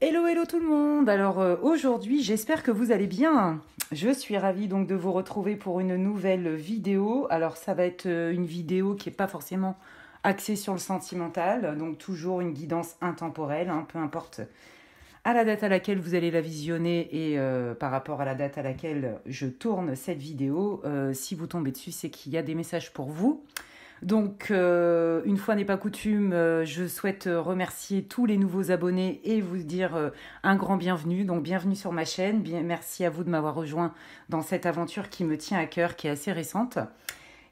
Hello, hello tout le monde. Alors aujourd'hui, j'espère que vous allez bien. Je suis ravie donc de vous retrouver pour une nouvelle vidéo. Alors ça va être une vidéo qui n'est pas forcément axée sur le sentimental, donc toujours une guidance intemporelle, hein, peu importe à la date à laquelle vous allez la visionner et par rapport à la date à laquelle je tourne cette vidéo. Si vous tombez dessus, c'est qu'il y a des messages pour vous. Donc, une fois n'est pas coutume, je souhaite remercier tous les nouveaux abonnés et vous dire un grand bienvenue. Donc, bienvenue sur ma chaîne. Merci à vous de m'avoir rejoint dans cette aventure qui me tient à cœur, qui est assez récente.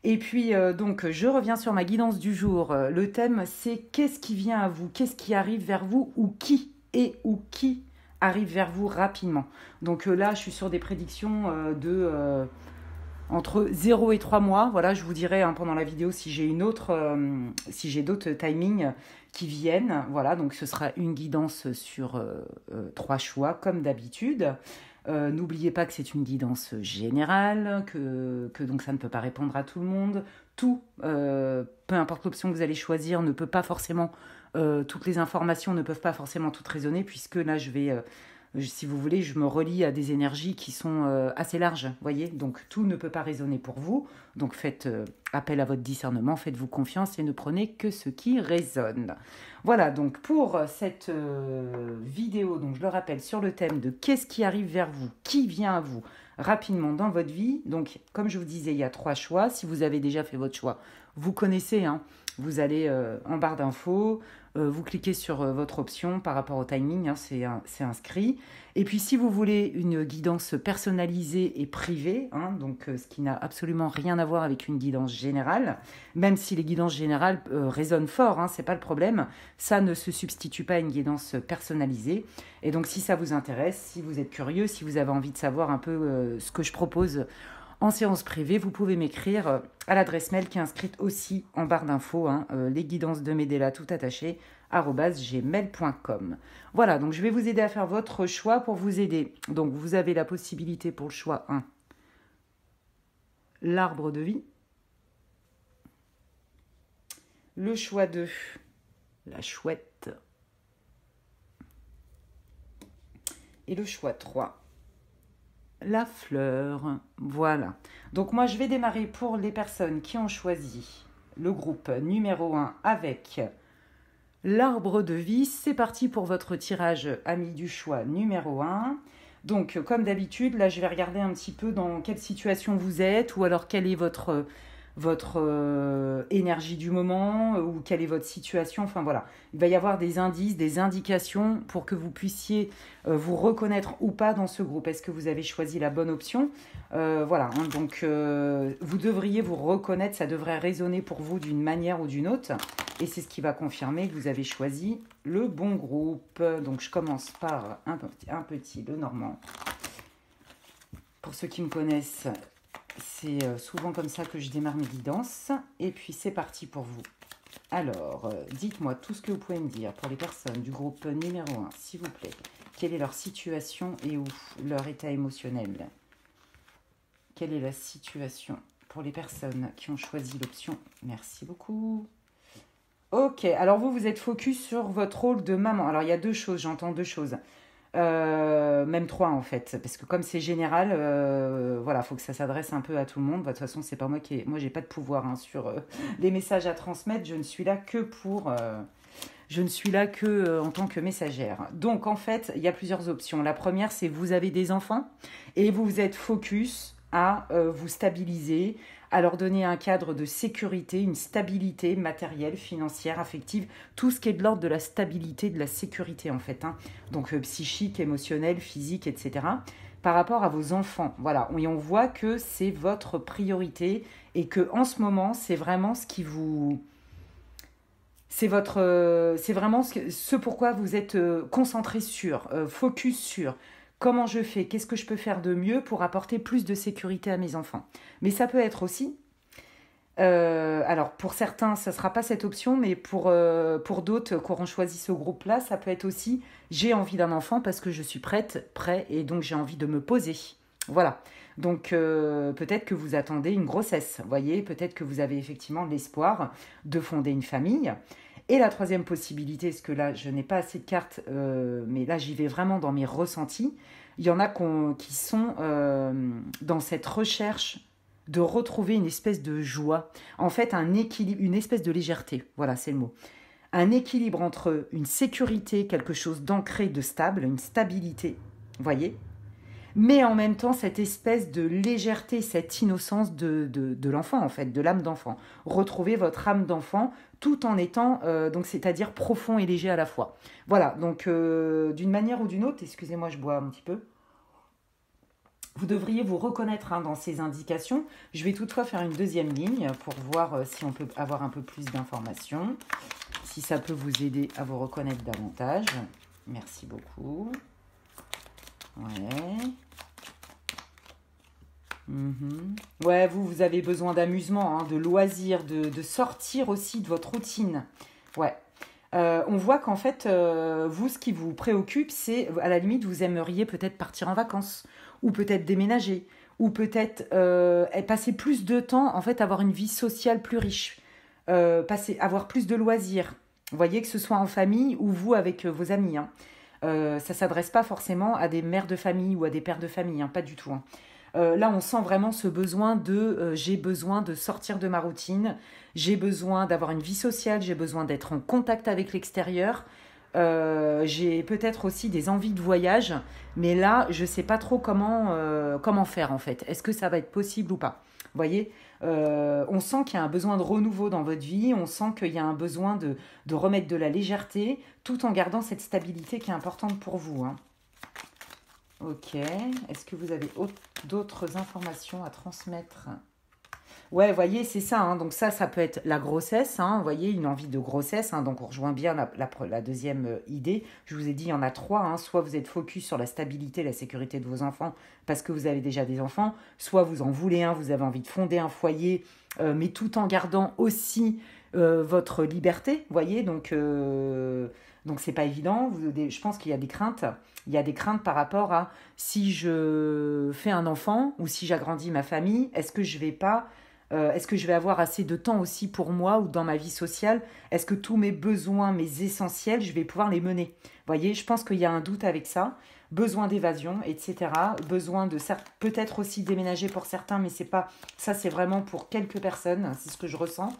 Et puis, donc, je reviens sur ma guidance du jour. Le thème, c'est qu'est-ce qui vient à vous? Qu'est-ce qui arrive vers vous? Ou qui arrive vers vous rapidement? Donc là, je suis sur des prédictions entre 0 et 3 mois. Voilà, je vous dirai hein, pendant la vidéo si j'ai si j'ai d'autres timings qui viennent. Voilà, donc ce sera une guidance sur 3 choix comme d'habitude. N'oubliez pas que c'est une guidance générale, que donc ça ne peut pas répondre à tout le monde. Peu importe l'option que vous allez choisir, ne peut pas forcément, toutes les informations ne peuvent pas forcément toutes résonner, puisque là si vous voulez, je me relie à des énergies qui sont assez larges, voyez. Donc tout ne peut pas résonner pour vous. Donc faites appel à votre discernement, faites-vous confiance et ne prenez que ce qui résonne. Voilà, donc pour cette vidéo, donc je le rappelle, sur le thème de qu'est-ce qui arrive vers vous, qui vient à vous rapidement dans votre vie. Donc comme je vous disais, il y a 3 choix. Si vous avez déjà fait votre choix, vous connaissez, hein. Vous allez en barre d'infos, vous cliquez sur votre option par rapport au timing, hein, c'est inscrit. Et puis si vous voulez une guidance personnalisée et privée, hein, donc ce qui n'a absolument rien à voir avec une guidance générale, même si les guidances générales résonnent fort, hein, c'est pas le problème, ça ne se substitue pas à une guidance personnalisée. Et donc si ça vous intéresse, si vous êtes curieux, si vous avez envie de savoir un peu ce que je propose en séance privée, vous pouvez m'écrire à l'adresse mail qui est inscrite aussi en barre d'infos, hein, les guidances de Medela tout attaché, @gmail.com. Voilà, donc je vais vous aider à faire votre choix pour vous aider. Donc vous avez la possibilité pour le choix 1, l'arbre de vie. Le choix 2, la chouette. Et le choix 3, la fleur. Voilà. Donc moi, je vais démarrer pour les personnes qui ont choisi le groupe numéro 1 avec l'arbre de vie. C'est parti pour votre tirage ami du choix numéro 1. Donc, comme d'habitude, là, je vais regarder un petit peu dans quelle situation vous êtes ou alors quelle est votre énergie du moment ou quelle est votre situation. Enfin voilà, il va y avoir des indices, des indications pour que vous puissiez vous reconnaître ou pas dans ce groupe. Est-ce que vous avez choisi la bonne option? Voilà, hein, donc vous devriez vous reconnaître, ça devrait résonner pour vous d'une manière ou d'une autre. Et c'est ce qui va confirmer que vous avez choisi le bon groupe. Donc je commence par un petit le normand. Pour ceux qui me connaissent, c'est souvent comme ça que je démarre mes guidances. Et puis c'est parti pour vous. Alors, dites-moi tout ce que vous pouvez me dire pour les personnes du groupe numéro 1, s'il vous plaît. Quelle est leur situation et où leur état émotionnel? Quelle est la situation pour les personnes qui ont choisi l'option? Merci beaucoup. Ok, alors vous êtes focus sur votre rôle de maman. Alors il y a 2 choses, j'entends 2 choses. Même 3 en fait, parce que comme c'est général, voilà, faut que ça s'adresse un peu à tout le monde. De toute façon, c'est pas moi j'ai pas de pouvoir hein, sur les messages à transmettre. Je ne suis là que en tant que messagère. Donc en fait, il y a plusieurs options. La première, c'est vous avez des enfants et vous êtes focus à vous stabiliser, à leur donner un cadre de sécurité, une stabilité matérielle, financière, affective, tout ce qui est de l'ordre de la stabilité, de la sécurité en fait, hein. Donc psychique, émotionnelle, physique, etc. Par rapport à vos enfants, voilà, et on voit que c'est votre priorité et que en ce moment, c'est vraiment ce qui vous... c'est vraiment ce pourquoi vous êtes concentré sur, focus sur. Comment je fais? Qu'est-ce que je peux faire de mieux pour apporter plus de sécurité à mes enfants? Mais ça peut être aussi, alors pour certains, ça ne sera pas cette option, mais pour d'autres qui auront choisi ce groupe-là, ça peut être aussi j'ai envie d'un enfant parce que je suis prêt, et donc j'ai envie de me poser. Voilà. Donc peut-être que vous attendez une grossesse, voyez, peut-être que vous avez effectivement l'espoir de fonder une famille. Et la troisième possibilité, parce que là, je n'ai pas assez de cartes, mais là, j'y vais vraiment dans mes ressentis. Il y en a qui sont dans cette recherche de retrouver une espèce de joie. En fait, un équilibre, une espèce de légèreté. Voilà, c'est le mot. Un équilibre entre une sécurité, quelque chose d'ancré, de stable, une stabilité, vous voyez, mais en même temps cette espèce de légèreté, cette innocence de l'enfant en fait, de l'âme d'enfant. Retrouvez votre âme d'enfant tout en étant, donc c'est-à-dire profond et léger à la fois. Voilà, donc d'une manière ou d'une autre, excusez-moi, je bois un petit peu, vous devriez vous reconnaître dans ces indications. Je vais toutefois faire une deuxième ligne pour voir si on peut avoir un peu plus d'informations, si ça peut vous aider à vous reconnaître davantage. Merci beaucoup. Ouais. Ouais, vous avez besoin d'amusement, de loisirs, de sortir aussi de votre routine. Ouais. On voit qu'en fait, vous, ce qui vous préoccupe, c'est, à la limite, vous aimeriez peut-être partir en vacances, ou peut-être déménager, ou peut-être passer plus de temps, en fait, avoir une vie sociale plus riche, avoir plus de loisirs. Vous voyez, que ce soit en famille ou vous avec vos amis. Ça ne s'adresse pas forcément à des mères de famille ou à des pères de famille, pas du tout. Là, on sent vraiment ce besoin j'ai besoin de sortir de ma routine, j'ai besoin d'avoir une vie sociale, j'ai besoin d'être en contact avec l'extérieur, j'ai peut-être aussi des envies de voyage, mais là, je ne sais pas trop comment faire en fait. Est-ce que ça va être possible ou pas? Vous voyez, on sent qu'il y a un besoin de renouveau dans votre vie, on sent qu'il y a un besoin de remettre de la légèreté, tout en gardant cette stabilité qui est importante pour vous. Ok, est-ce que vous avez d'autres informations à transmettre? Ouais, vous voyez, c'est ça. Donc ça peut être la grossesse. Vous voyez, une envie de grossesse. Donc on rejoint bien la deuxième idée. Je vous ai dit, il y en a trois. Soit vous êtes focus sur la stabilité, la sécurité de vos enfants parce que vous avez déjà des enfants. Soit vous en voulez un, vous avez envie de fonder un foyer, mais tout en gardant aussi votre liberté. Vous voyez, donc c'est pas évident. Je pense qu'il y a des craintes. Il y a des craintes par rapport à si je fais un enfant ou si j'agrandis ma famille, est-ce que je vais avoir assez de temps aussi pour moi ou dans ma vie sociale? Est-ce que tous mes besoins, mes essentiels, je vais pouvoir les mener? Vous voyez, je pense qu'il y a un doute avec ça. Besoin d'évasion, etc. Besoin de peut-être aussi déménager pour certains, mais c'est pas ça, c'est vraiment pour quelques personnes, c'est ce que je ressens.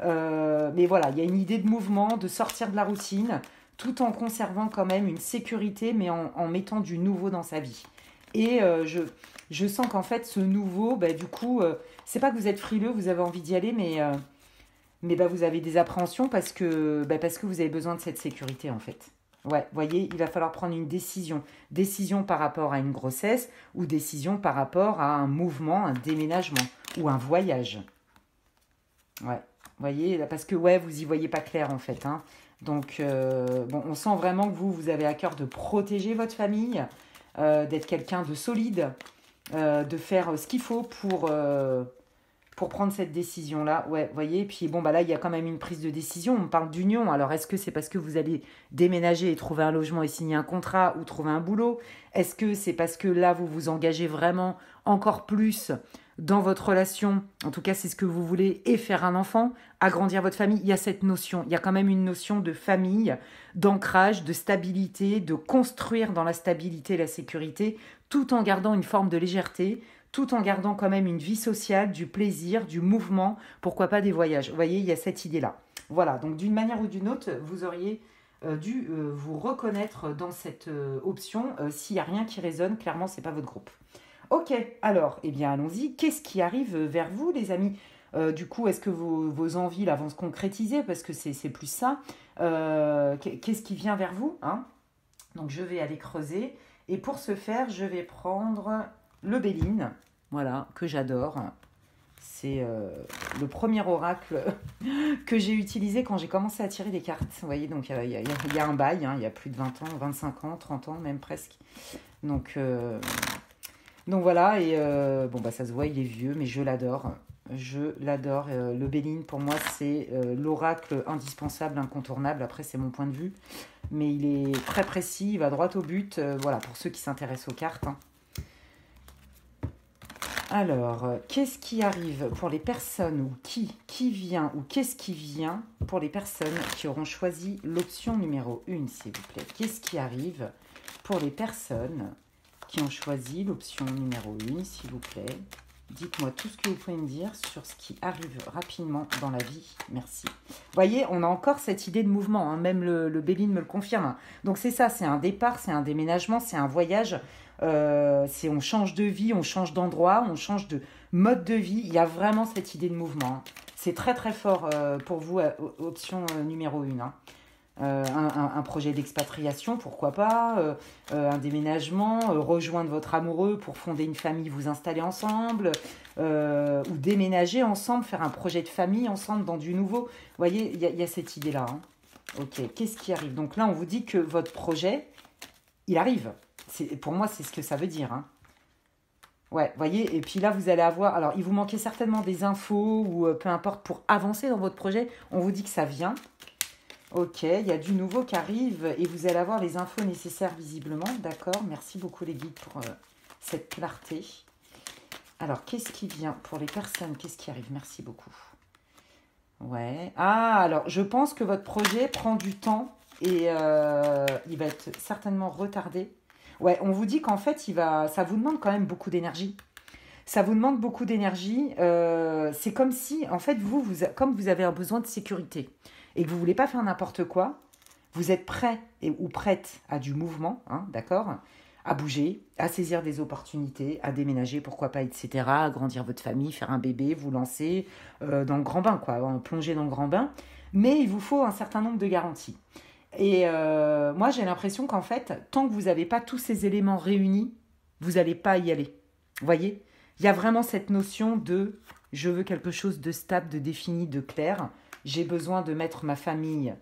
Mais voilà, il y a une idée de mouvement, de sortir de la routine, tout en conservant quand même une sécurité, mais en mettant du nouveau dans sa vie. Et je sens qu'en fait, ce nouveau, du coup, c'est pas que vous êtes frileux, vous avez envie d'y aller, mais vous avez des appréhensions parce que vous avez besoin de cette sécurité, en fait. Ouais, vous voyez, il va falloir prendre une décision. Décision par rapport à une grossesse ou décision par rapport à un mouvement, un déménagement ou un voyage. Ouais, vous voyez, parce que vous y voyez pas clair, en fait. Donc, on sent vraiment que vous avez à cœur de protéger votre famille, d'être quelqu'un de solide, de faire ce qu'il faut pour prendre cette décision-là. Ouais, vous voyez, et puis là, il y a quand même une prise de décision. On parle d'union. Alors, est-ce que c'est parce que vous allez déménager et trouver un logement et signer un contrat ou trouver un boulot? Est-ce que c'est parce que là, vous vous engagez vraiment encore plus dans votre relation, en tout cas c'est ce que vous voulez, et faire un enfant, agrandir votre famille? Il y a cette notion, il y a quand même une notion de famille, d'ancrage, de stabilité, de construire dans la stabilité, la sécurité, tout en gardant une forme de légèreté, tout en gardant quand même une vie sociale, du plaisir, du mouvement, pourquoi pas des voyages. Vous voyez, il y a cette idée-là. Voilà, donc d'une manière ou d'une autre, vous auriez dû vous reconnaître dans cette option. S'il n'y a rien qui résonne, clairement, ce n'est pas votre groupe. Ok, alors, allons-y. Qu'est-ce qui arrive vers vous, les amis? Du coup, est-ce que vos envies là, vont se concrétiser? Parce que c'est plus ça. Qu'est-ce qui vient vers vous, Donc, je vais aller creuser. Et pour ce faire, je vais prendre le Béline, voilà, que j'adore. C'est le premier oracle que j'ai utilisé quand j'ai commencé à tirer des cartes. Vous voyez, donc il y a un bail, il y a plus de 20 ans, 25 ans, 30 ans même presque. Donc voilà, et ça se voit, il est vieux, mais je l'adore. Je l'adore. Le Béline, pour moi, c'est l'oracle indispensable, incontournable. Après, c'est mon point de vue. Mais il est très précis, il va droit au but. Voilà, pour ceux qui s'intéressent aux cartes. Alors, qu'est-ce qui arrive pour les personnes ou qui vient ou qu'est-ce qui vient pour les personnes qui auront choisi l'option numéro 1, s'il vous plaît? Qu'est-ce qui arrive pour les personnes qui ont choisi l'option numéro 1, s'il vous plaît? Dites-moi tout ce que vous pouvez me dire sur ce qui arrive rapidement dans la vie. Merci. Vous voyez, on a encore cette idée de mouvement, hein, même le Béline me le confirme. Hein. Donc c'est ça, c'est un départ, c'est un déménagement, c'est un voyage. On change de vie, on change d'endroit, on change de mode de vie. Il y a vraiment cette idée de mouvement. Hein. C'est très très fort pour vous, option numéro 1. Hein. Un projet d'expatriation, pourquoi pas, un déménagement, rejoindre votre amoureux pour fonder une famille, vous installer ensemble, ou déménager ensemble, faire un projet de famille ensemble dans du nouveau. Vous voyez, il y a cette idée-là. Hein. Ok, qu'est-ce qui arrive? Donc là, on vous dit que votre projet, il arrive. Pour moi, c'est ce que ça veut dire. Hein. Ouais, voyez, et puis là, vous allez avoir... Alors, il vous manquait certainement des infos ou peu importe pour avancer dans votre projet. On vous dit que ça vient. Ok, il y a du nouveau qui arrive et vous allez avoir les infos nécessaires visiblement. D'accord, merci beaucoup les guides pour cette clarté. Alors, qu'est-ce qui vient pour les personnes? Qu'est-ce qui arrive? Merci beaucoup. Ouais. Ah, alors, je pense que votre projet prend du temps et il va être certainement retardé. Ouais, on vous dit qu'en fait, ça vous demande quand même beaucoup d'énergie. Ça vous demande beaucoup d'énergie. C'est comme si, en fait, comme vous avez un besoin de sécurité et que vous ne voulez pas faire n'importe quoi, vous êtes prêt ou prête à du mouvement, hein, d'accord, à bouger, à saisir des opportunités, à déménager, pourquoi pas, etc., à grandir votre famille, faire un bébé, vous lancer dans le grand bain, quoi, plonger dans le grand bain. Mais il vous faut un certain nombre de garanties. Et moi, j'ai l'impression qu'en fait, tant que vous n'avez pas tous ces éléments réunis, vous n'allez pas y aller. Vous voyez ? Il y a vraiment cette notion de « je veux quelque chose de stable, de défini, de clair ». J'ai besoin de mettre ma famille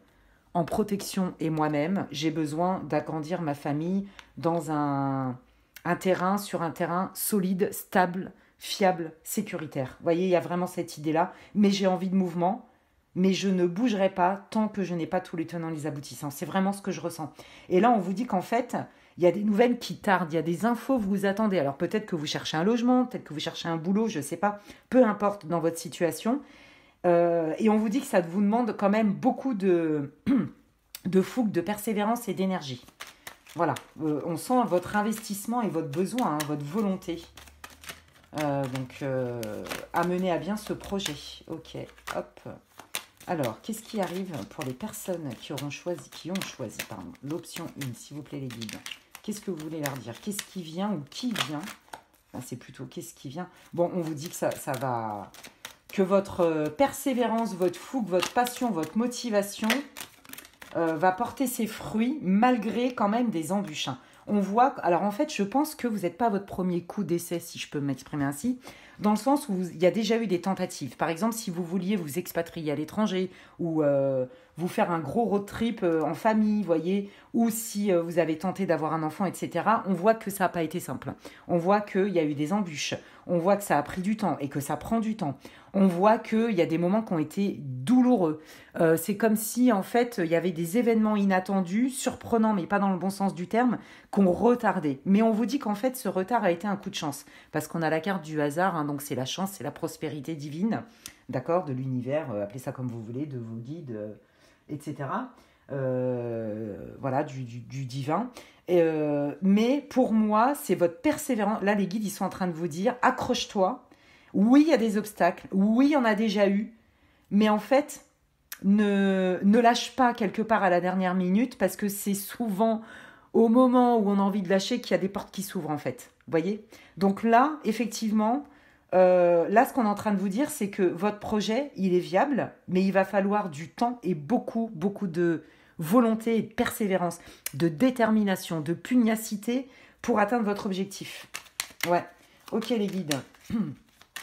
en protection et moi-même. J'ai besoin d'agrandir ma famille dans un terrain, sur un terrain solide, stable, fiable, sécuritaire. Vous voyez, il y a vraiment cette idée-là. Mais j'ai envie de mouvement, mais je ne bougerai pas tant que je n'ai pas tous les tenants, les aboutissants. C'est vraiment ce que je ressens. Et là, on vous dit qu'en fait, il y a des nouvelles qui tardent, il y a des infos, vous attendez. Alors peut-être que vous cherchez un logement, peut-être que vous cherchez un boulot, je ne sais pas. Peu importe dans votre situation. Et on vous dit que ça vous demande quand même beaucoup de fougue, de persévérance et d'énergie. Voilà, on sent votre investissement et votre besoin, hein, votre volonté. À mener à bien ce projet. Ok, hop. Alors, qu'est-ce qui arrive pour les personnes qui ont choisi l'option 1, s'il vous plaît les guides? Qu'est-ce que vous voulez leur dire? Qu'est-ce qui vient ou qui vient? Enfin, c'est plutôt qu'est-ce qui vient. Bon, on vous dit que ça va... Que votre persévérance, votre fougue, votre passion, votre motivation va porter ses fruits malgré quand même des embûches. Hein. On voit, alors en fait, je pense que vous n'êtes pas votre premier coup d'essai, si je peux m'exprimer ainsi, dans le sens où il y a déjà eu des tentatives. Par exemple, si vous vouliez vous expatrier à l'étranger ou vous faire un gros road trip en famille, voyez, ou si vous avez tenté d'avoir un enfant, etc., on voit que ça n'a pas été simple. On voit qu'il y a eu des embûches. On voit que ça a pris du temps et que ça prend du temps. On voit qu'il y a des moments qui ont été douloureux. C'est comme si, en fait, il y avait des événements inattendus, surprenants, mais pas dans le bon sens du terme, qu'on retardait. Mais on vous dit qu'en fait, ce retard a été un coup de chance. Parce qu'on a la carte du hasard, hein, donc c'est la chance, c'est la prospérité divine, d'accord, de l'univers, appelez ça comme vous voulez, de vos guides, etc. Voilà, du divin. Mais pour moi, c'est votre persévérance. Là, les guides, ils sont en train de vous dire, accroche-toi. Oui, il y a des obstacles. Oui, il y en a déjà eu. Mais en fait, ne lâche pas quelque part à la dernière minute parce que c'est souvent au moment où on a envie de lâcher qu'il y a des portes qui s'ouvrent en fait. Vous voyez? Donc là, effectivement, là, ce qu'on est en train de vous dire, c'est que votre projet, il est viable, mais il va falloir du temps et beaucoup, beaucoup de volonté et de persévérance, de détermination, de pugnacité pour atteindre votre objectif. Ouais. Ok, les guides.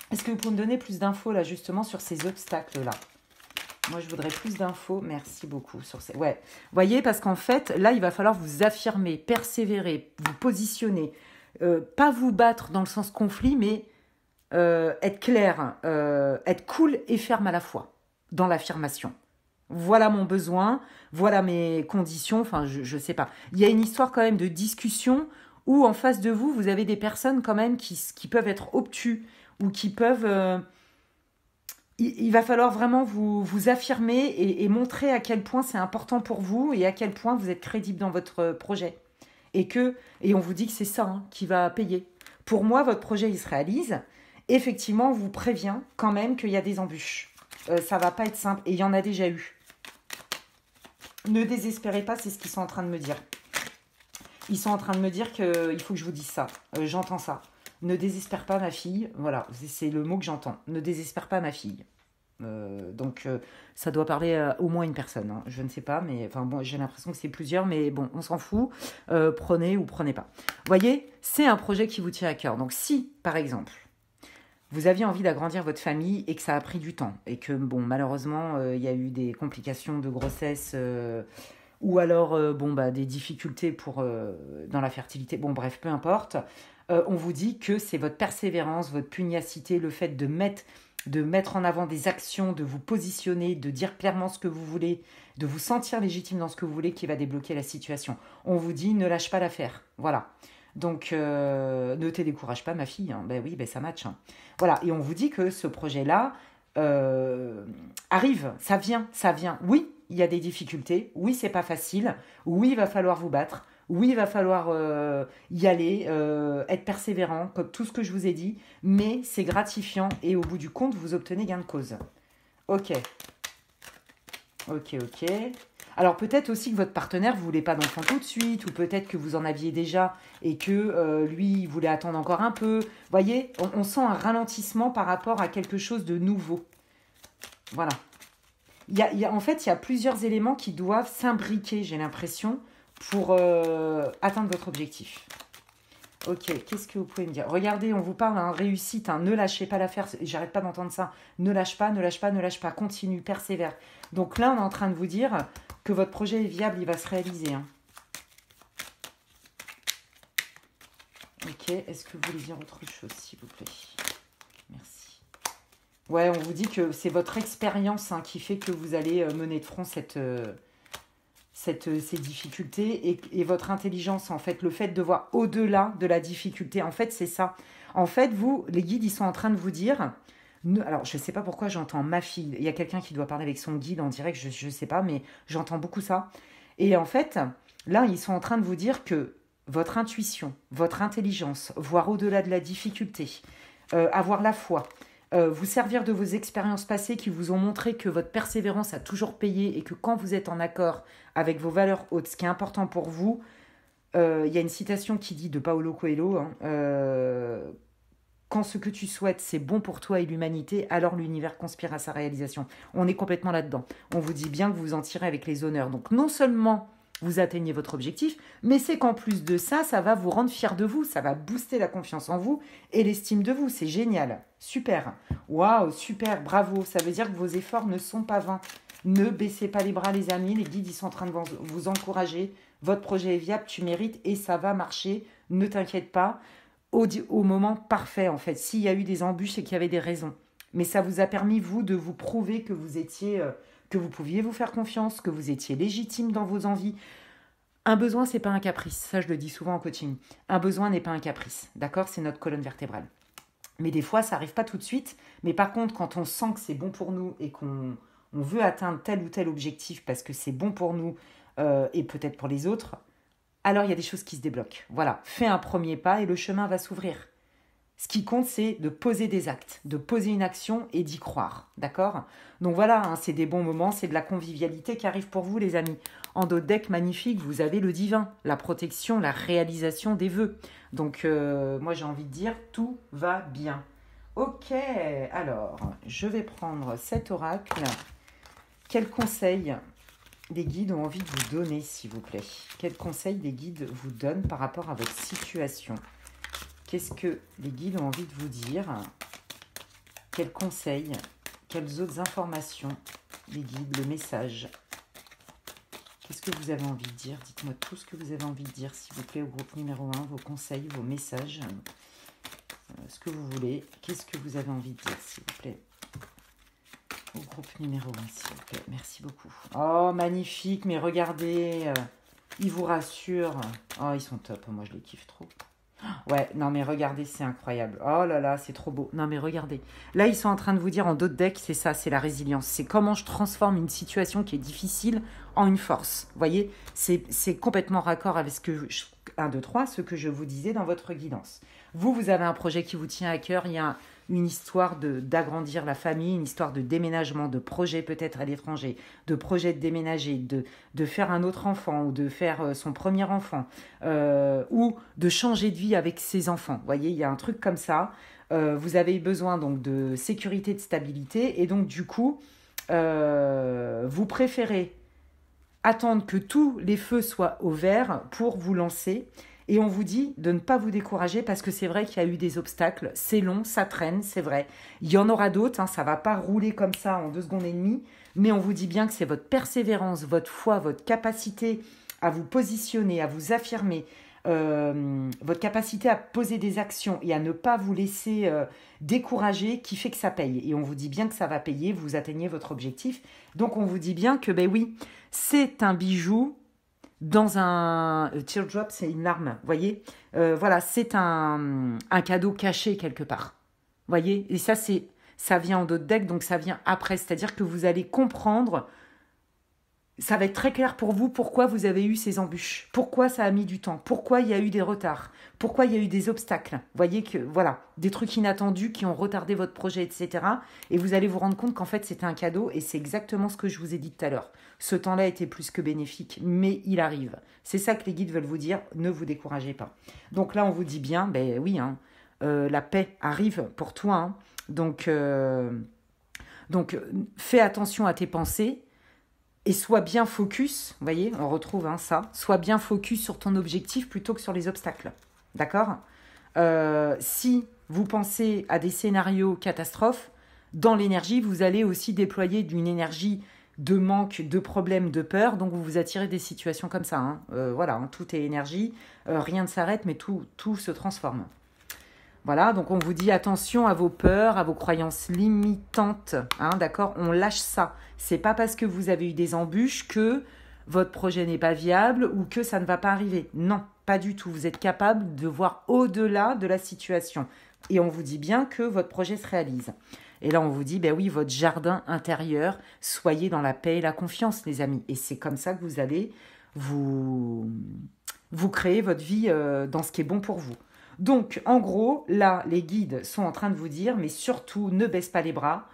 Est-ce que vous pouvez me donner plus d'infos là justement sur ces obstacles-là? Moi, je voudrais plus d'infos. Merci beaucoup sur ces... Ouais, vous voyez, parce qu'en fait, là, il va falloir vous affirmer, persévérer, vous positionner. Pas vous battre dans le sens conflit, mais être clair, être cool et ferme à la fois dans l'affirmation. Voilà mon besoin, voilà mes conditions, enfin, je sais pas. Il y a une histoire quand même de discussion où en face de vous, vous avez des personnes quand même qui peuvent être obtus ou qui peuvent... il va falloir vraiment vous affirmer et montrer à quel point c'est important pour vous et à quel point vous êtes crédible dans votre projet. Et on vous dit que c'est ça qui va payer. Pour moi, votre projet, il se réalise. Effectivement, on vous prévient quand même qu'il y a des embûches. Ça va pas être simple. Et il y en a déjà eu. Ne désespérez pas, c'est ce qu'ils sont en train de me dire. Ils sont en train de me dire qu'il faut que je vous dise ça. J'entends ça. Ne désespère pas, ma fille. Voilà, c'est le mot que j'entends. Ne désespère pas, ma fille. Donc, ça doit parler à au moins une personne. Hein. Je ne sais pas, mais enfin bon, j'ai l'impression que c'est plusieurs, mais bon, on s'en fout. Prenez ou prenez pas. Vous voyez, c'est un projet qui vous tient à cœur. Donc, si, par exemple, vous aviez envie d'agrandir votre famille et que ça a pris du temps et que, bon, malheureusement, il y a eu des complications de grossesse ou alors, des difficultés dans la fertilité. Bon, bref, peu importe. On vous dit que c'est votre persévérance, votre pugnacité, le fait de mettre en avant des actions, de vous positionner, de dire clairement ce que vous voulez, de vous sentir légitime dans ce que vous voulez qui va débloquer la situation. On vous dit ne lâche pas l'affaire. Voilà. Donc, ne te décourage pas, ma fille. Hein. Ben oui, ça match. Hein. Voilà. Et on vous dit que ce projet-là arrive. Ça vient. Oui, il y a des difficultés. Oui, c'est pas facile. Oui, il va falloir vous battre. Oui, il va falloir y aller, être persévérant, comme tout ce que je vous ai dit, mais c'est gratifiant et au bout du compte, vous obtenez gain de cause. Ok. Alors peut-être aussi que votre partenaire ne voulait pas d'enfant tout de suite, ou peut-être que vous en aviez déjà et que lui, il voulait attendre encore un peu. Vous voyez, on sent un ralentissement par rapport à quelque chose de nouveau. Voilà. En fait, il y a plusieurs éléments qui doivent s'imbriquer, j'ai l'impression, pour atteindre votre objectif. Ok, qu'est-ce que vous pouvez me dire? Regardez, on vous parle réussite, ne lâchez pas l'affaire, j'arrête pas d'entendre ça. Ne lâche pas, continue, persévère. Donc là, on est en train de vous dire que votre projet est viable, il va se réaliser. Hein. Ok, est-ce que vous voulez dire autre chose, s'il vous plaît? Merci. Ouais, on vous dit que c'est votre expérience qui fait que vous allez mener de front ces difficultés et votre intelligence, en fait, le fait de voir au-delà de la difficulté, en fait, c'est ça. En fait, vous, les guides, ils sont en train de vous dire, alors, je ne sais pas pourquoi j'entends ma fille, il y a quelqu'un qui doit parler avec son guide en direct, je ne sais pas, mais j'entends beaucoup ça. Et en fait, là, ils sont en train de vous dire que votre intuition, votre intelligence, voir au-delà de la difficulté, avoir la foi, vous servir de vos expériences passées qui vous ont montré que votre persévérance a toujours payé et que quand vous êtes en accord avec vos valeurs hautes, ce qui est important pour vous, il y a une citation qui dit de Paulo Coelho, quand ce que tu souhaites c'est bon pour toi et l'humanité, alors l'univers conspire à sa réalisation. On est complètement là-dedans. On vous dit bien que vous en tirez avec les honneurs. Donc non seulement vous atteignez votre objectif, mais c'est qu'en plus de ça, ça va vous rendre fier de vous, ça va booster la confiance en vous et l'estime de vous. C'est génial, super. Waouh, super, bravo. Ça veut dire que vos efforts ne sont pas vains. Ne baissez pas les bras, les amis. Les guides, ils sont en train de vous encourager. Votre projet est viable, tu mérites et ça va marcher. Ne t'inquiète pas. Au moment parfait, en fait. S'il y a eu des embûches, c'est qu'il y avait des raisons. Mais ça vous a permis, vous, de vous prouver que vous étiez... que vous pouviez vous faire confiance, que vous étiez légitime dans vos envies. Un besoin, c'est pas un caprice. Ça, je le dis souvent en coaching. Un besoin n'est pas un caprice. D'accord? C'est notre colonne vertébrale. Mais des fois, ça n'arrive pas tout de suite. Mais par contre, quand on sent que c'est bon pour nous et qu'on veut atteindre tel ou tel objectif parce que c'est bon pour nous et peut-être pour les autres, alors il y a des choses qui se débloquent. Voilà, fais un premier pas et le chemin va s'ouvrir. Ce qui compte, c'est de poser des actes, de poser une action et d'y croire, d'accord? Donc voilà, c'est des bons moments, c'est de la convivialité qui arrive pour vous, les amis. En d'autres decks magnifiques, vous avez le divin, la protection, la réalisation des vœux. Donc moi, j'ai envie de dire, tout va bien. Ok, alors, je vais prendre cet oracle. Quels conseils les guides ont envie de vous donner, s'il vous plaît? Quels conseils les guides vous donnent par rapport à votre situation? Qu'est-ce que les guides ont envie de vous dire? Quels conseils? Quelles autres informations? Les guides, le message. Qu'est-ce que vous avez envie de dire? Dites-moi tout ce que vous avez envie de dire, s'il vous plaît, au groupe numéro 1, vos conseils, vos messages, ce que vous voulez. Qu'est-ce que vous avez envie de dire, s'il vous plaît? Au groupe numéro 1, s'il vous plaît. Merci beaucoup. Oh, magnifique, mais regardez, ils vous rassurent. Oh, ils sont top, moi je les kiffe trop. Ouais, non mais regardez, c'est incroyable. Oh là là, c'est trop beau. Non mais regardez. Là, ils sont en train de vous dire en d'autres decks, c'est ça, c'est la résilience. C'est comment je transforme une situation qui est difficile en une force. Vous voyez, c'est complètement raccord avec ce que 1, 2, 3, ce que je vous disais dans votre guidance. Vous avez un projet qui vous tient à cœur. Il y a une histoire d'agrandir la famille, une histoire de déménagement, de projet peut-être à l'étranger, de projet de déménager, de faire un autre enfant ou de faire son premier enfant, ou de changer de vie avec ses enfants. Vous voyez, il y a un truc comme ça. Vous avez besoin donc de sécurité, de stabilité, et donc du coup, vous préférez attendre que tous les feux soient au vert pour vous lancer. Et on vous dit de ne pas vous décourager parce que c'est vrai qu'il y a eu des obstacles. C'est long, ça traîne, c'est vrai. Il y en aura d'autres, hein, ça ne va pas rouler comme ça en 2 secondes et demie. Mais on vous dit bien que c'est votre persévérance, votre foi, votre capacité à vous positionner, à vous affirmer, votre capacité à poser des actions et à ne pas vous laisser décourager qui fait que ça paye. Et on vous dit bien que ça va payer, vous atteignez votre objectif. Donc on vous dit bien que, ben oui, c'est un bijou dans un teardrop, c'est une larme, vous voyez. Voilà, c'est un cadeau caché quelque part, vous voyez. Et ça vient en d'autres decks, donc ça vient après. C'est-à-dire que vous allez comprendre, ça va être très clair pour vous pourquoi vous avez eu ces embûches, pourquoi ça a mis du temps, pourquoi il y a eu des retards, pourquoi il y a eu des obstacles. Vous voyez que, voilà, des trucs inattendus qui ont retardé votre projet, etc. Et vous allez vous rendre compte qu'en fait, c'était un cadeau et c'est exactement ce que je vous ai dit tout à l'heure. Ce temps-là était plus que bénéfique, mais il arrive. C'est ça que les guides veulent vous dire, ne vous découragez pas. Donc là, on vous dit bien, ben oui, hein, la paix arrive pour toi. Hein. Donc, fais attention à tes pensées. Et sois bien focus, vous voyez, on retrouve ça, sois bien focus sur ton objectif plutôt que sur les obstacles. D'accord. Si vous pensez à des scénarios catastrophes, dans l'énergie, vous allez aussi déployer d'une énergie de manque, de problèmes, de peur, donc vous vous attirez des situations comme ça. Hein. Voilà, hein, tout est énergie, rien ne s'arrête, mais tout se transforme. Voilà, donc on vous dit attention à vos peurs, à vos croyances limitantes, hein, d'accord. On lâche ça. C'est pas parce que vous avez eu des embûches que votre projet n'est pas viable ou que ça ne va pas arriver. Non, pas du tout. Vous êtes capable de voir au-delà de la situation. Et on vous dit bien que votre projet se réalise. Et là, on vous dit, ben oui, votre jardin intérieur, soyez dans la paix et la confiance, les amis. Et c'est comme ça que vous allez vous créer votre vie dans ce qui est bon pour vous. Donc, en gros, là, les guides sont en train de vous dire, mais surtout, ne baisse pas les bras.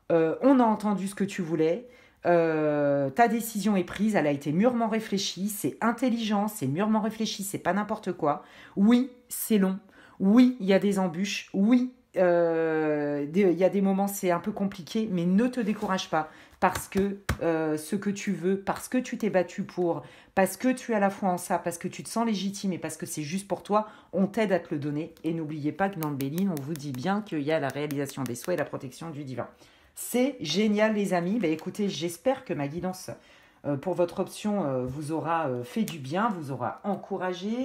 On a entendu ce que tu voulais. Ta décision est prise, elle a été mûrement réfléchie. C'est intelligent, c'est mûrement réfléchi, c'est pas n'importe quoi. Oui, c'est long. Oui, il y a des embûches. Oui, il y a des moments, c'est un peu compliqué, mais ne te décourage pas. Parce que ce que tu veux, parce que tu t'es battu pour, parce que tu as la foi en ça, parce que tu te sens légitime et parce que c'est juste pour toi, on t'aide à te le donner. Et n'oubliez pas que dans le Béline, on vous dit bien qu'il y a la réalisation des souhaits et la protection du divin. C'est génial, les amis. Bah, écoutez, j'espère que ma guidance pour votre option vous aura fait du bien, vous aura encouragé.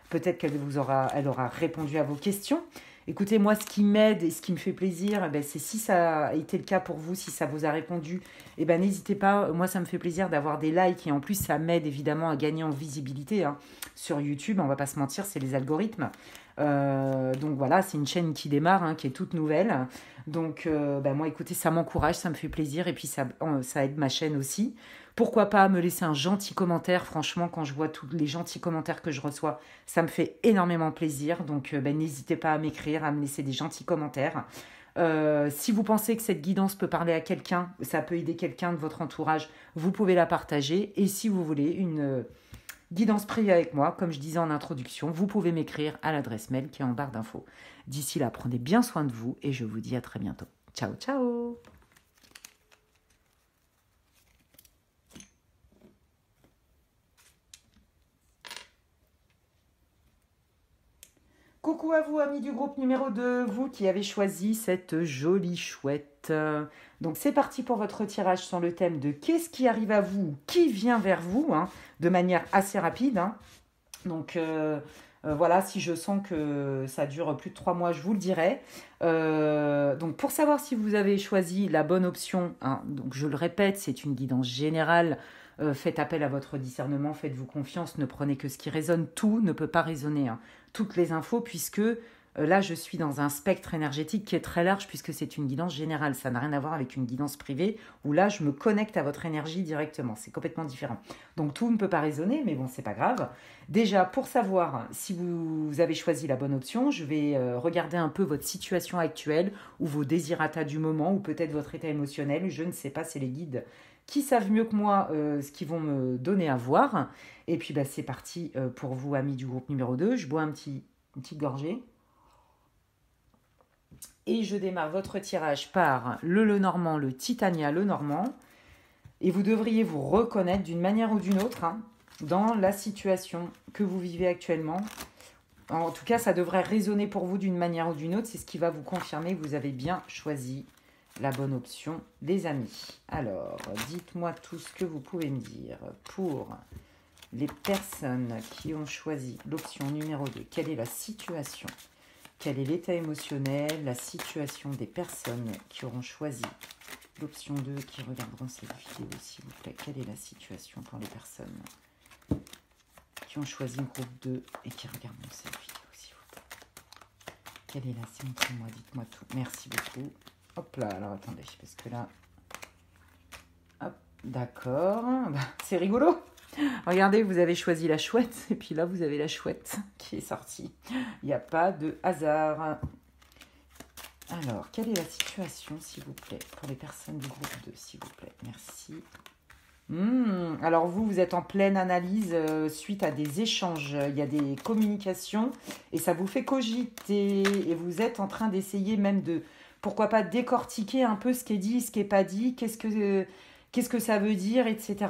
Peut-être elle aura répondu à vos questions. Écoutez, moi, ce qui m'aide et ce qui me fait plaisir, c'est si ça a été le cas pour vous, si ça vous a répondu, n'hésitez pas. Moi, ça me fait plaisir d'avoir des likes et en plus, ça m'aide évidemment à gagner en visibilité sur YouTube. On va pas se mentir, c'est les algorithmes. Donc voilà, c'est une chaîne qui démarre, qui est toute nouvelle. Donc moi, écoutez, ça m'encourage, ça me fait plaisir et puis ça aide ma chaîne aussi. Pourquoi pas me laisser un gentil commentaire. Franchement, quand je vois tous les gentils commentaires que je reçois, ça me fait énormément plaisir. Donc n'hésitez pas à m'écrire, à me laisser des gentils commentaires. Si vous pensez que cette guidance peut parler à quelqu'un, ça peut aider quelqu'un de votre entourage, vous pouvez la partager. Et si vous voulez une guidance privée avec moi, comme je disais en introduction, vous pouvez m'écrire à l'adresse mail qui est en barre d'infos. D'ici là, prenez bien soin de vous et je vous dis à très bientôt. Ciao, ciao! Coucou à vous, amis du groupe numéro 2, vous qui avez choisi cette jolie chouette. Donc c'est parti pour votre tirage sur le thème de qu'est-ce qui arrive à vous, qui vient vers vous, de manière assez rapide. Donc voilà, si je sens que ça dure plus de 3 mois, je vous le dirai. Donc pour savoir si vous avez choisi la bonne option, donc je le répète, c'est une guidance générale. faites appel à votre discernement, faites-vous confiance, ne prenez que ce qui résonne. Tout ne peut pas résonner, hein. Toutes les infos, puisque là, je suis dans un spectre énergétique qui est très large, puisque c'est une guidance générale. Ça n'a rien à voir avec une guidance privée, où là, je me connecte à votre énergie directement. C'est complètement différent. Donc, tout ne peut pas résonner, mais bon, c'est pas grave. Déjà, pour savoir si vous avez choisi la bonne option, je vais regarder un peu votre situation actuelle, ou vos désirata du moment, ou peut-être votre état émotionnel. Je ne sais pas, c'est les guides qui savent mieux que moi ce qu'ils vont me donner à voir. Et puis, bah, c'est parti pour vous, amis du groupe numéro 2. Je bois une petite gorgée. Et je démarre votre tirage par le Lenormand, le Titania Lenormand. Et vous devriez vous reconnaître d'une manière ou d'une autre, hein, dans la situation que vous vivez actuellement. En tout cas, ça devrait résonner pour vous d'une manière ou d'une autre. C'est ce qui va vous confirmer que vous avez bien choisi la bonne option, les amis. Alors, dites-moi tout ce que vous pouvez me dire pour les personnes qui ont choisi l'option numéro 2. Quelle est la situation ? Quel est l'état émotionnel, la situation des personnes qui auront choisi l'option 2, qui regarderont cette vidéo, s'il vous plaît? Quelle est la situation pour les personnes qui ont choisi le groupe 2 et qui regarderont cette vidéo, s'il vous plaît? Quelle est la... Montrez-moi, dites-moi tout. Merci beaucoup. Hop là, alors attendez, parce que là... Hop, d'accord. C'est rigolo. Regardez, vous avez choisi la chouette, et puis là, vous avez la chouette qui est sortie. Il n'y a pas de hasard. Alors, quelle est la situation, s'il vous plaît, pour les personnes du groupe 2, s'il vous plaît? Merci. Alors, vous êtes en pleine analyse suite à des échanges. Il y a des communications, et ça vous fait cogiter. Et vous êtes en train d'essayer même de, pourquoi pas, décortiquer un peu ce qui est dit, ce qui n'est pas dit, qu'est-ce que ça veut dire, etc.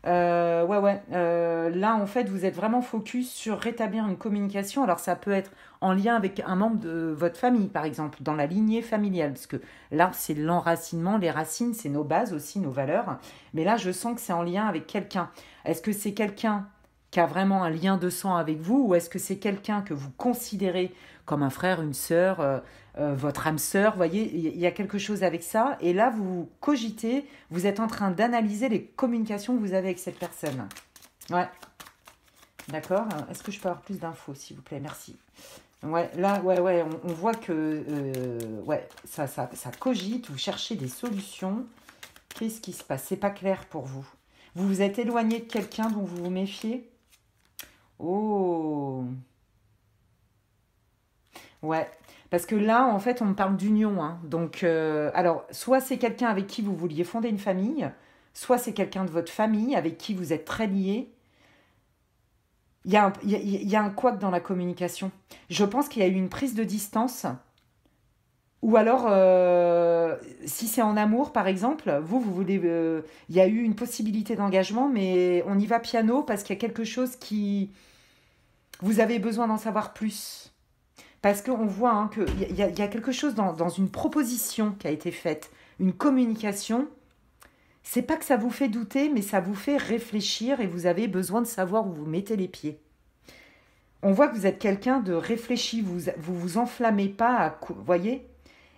Là, en fait, vous êtes vraiment focus sur rétablir une communication. Alors, ça peut être en lien avec un membre de votre famille, par exemple, dans la lignée familiale. Parce que là, c'est l'enracinement, les racines, c'est nos bases aussi, nos valeurs. Mais là, je sens que c'est en lien avec quelqu'un. Est-ce que c'est quelqu'un qui a vraiment un lien de sang avec vous, ou est-ce que c'est quelqu'un que vous considérez comme un frère, une sœur, votre âme sœur? Vous voyez, il y a quelque chose avec ça. Et là, vous cogitez, vous êtes en train d'analyser les communications que vous avez avec cette personne. Ouais. D'accord. Est-ce que je peux avoir plus d'infos, s'il vous plaît? Merci. Ouais, là, on voit que ça cogite, vous cherchez des solutions. Qu'est-ce qui se passe? C'est pas clair pour vous. Vous vous êtes éloigné de quelqu'un dont vous vous méfiez? Oh. Ouais. Parce que là, en fait, on me parle d'union, hein. Donc, alors, soit c'est quelqu'un avec qui vous vouliez fonder une famille, soit c'est quelqu'un de votre famille avec qui vous êtes très liés. Il y a un couac dans la communication. Je pense qu'il y a eu une prise de distance. Ou alors, si c'est en amour, par exemple, vous voulez... il y a eu une possibilité d'engagement, mais on y va piano parce qu'il y a quelque chose qui... Vous avez besoin d'en savoir plus. Parce qu'on voit hein, qu'il y a quelque chose dans une proposition qui a été faite, une communication. C'est pas que ça vous fait douter, mais ça vous fait réfléchir et vous avez besoin de savoir où vous mettez les pieds. On voit que vous êtes quelqu'un de réfléchi, vous enflammez pas, vous voyez?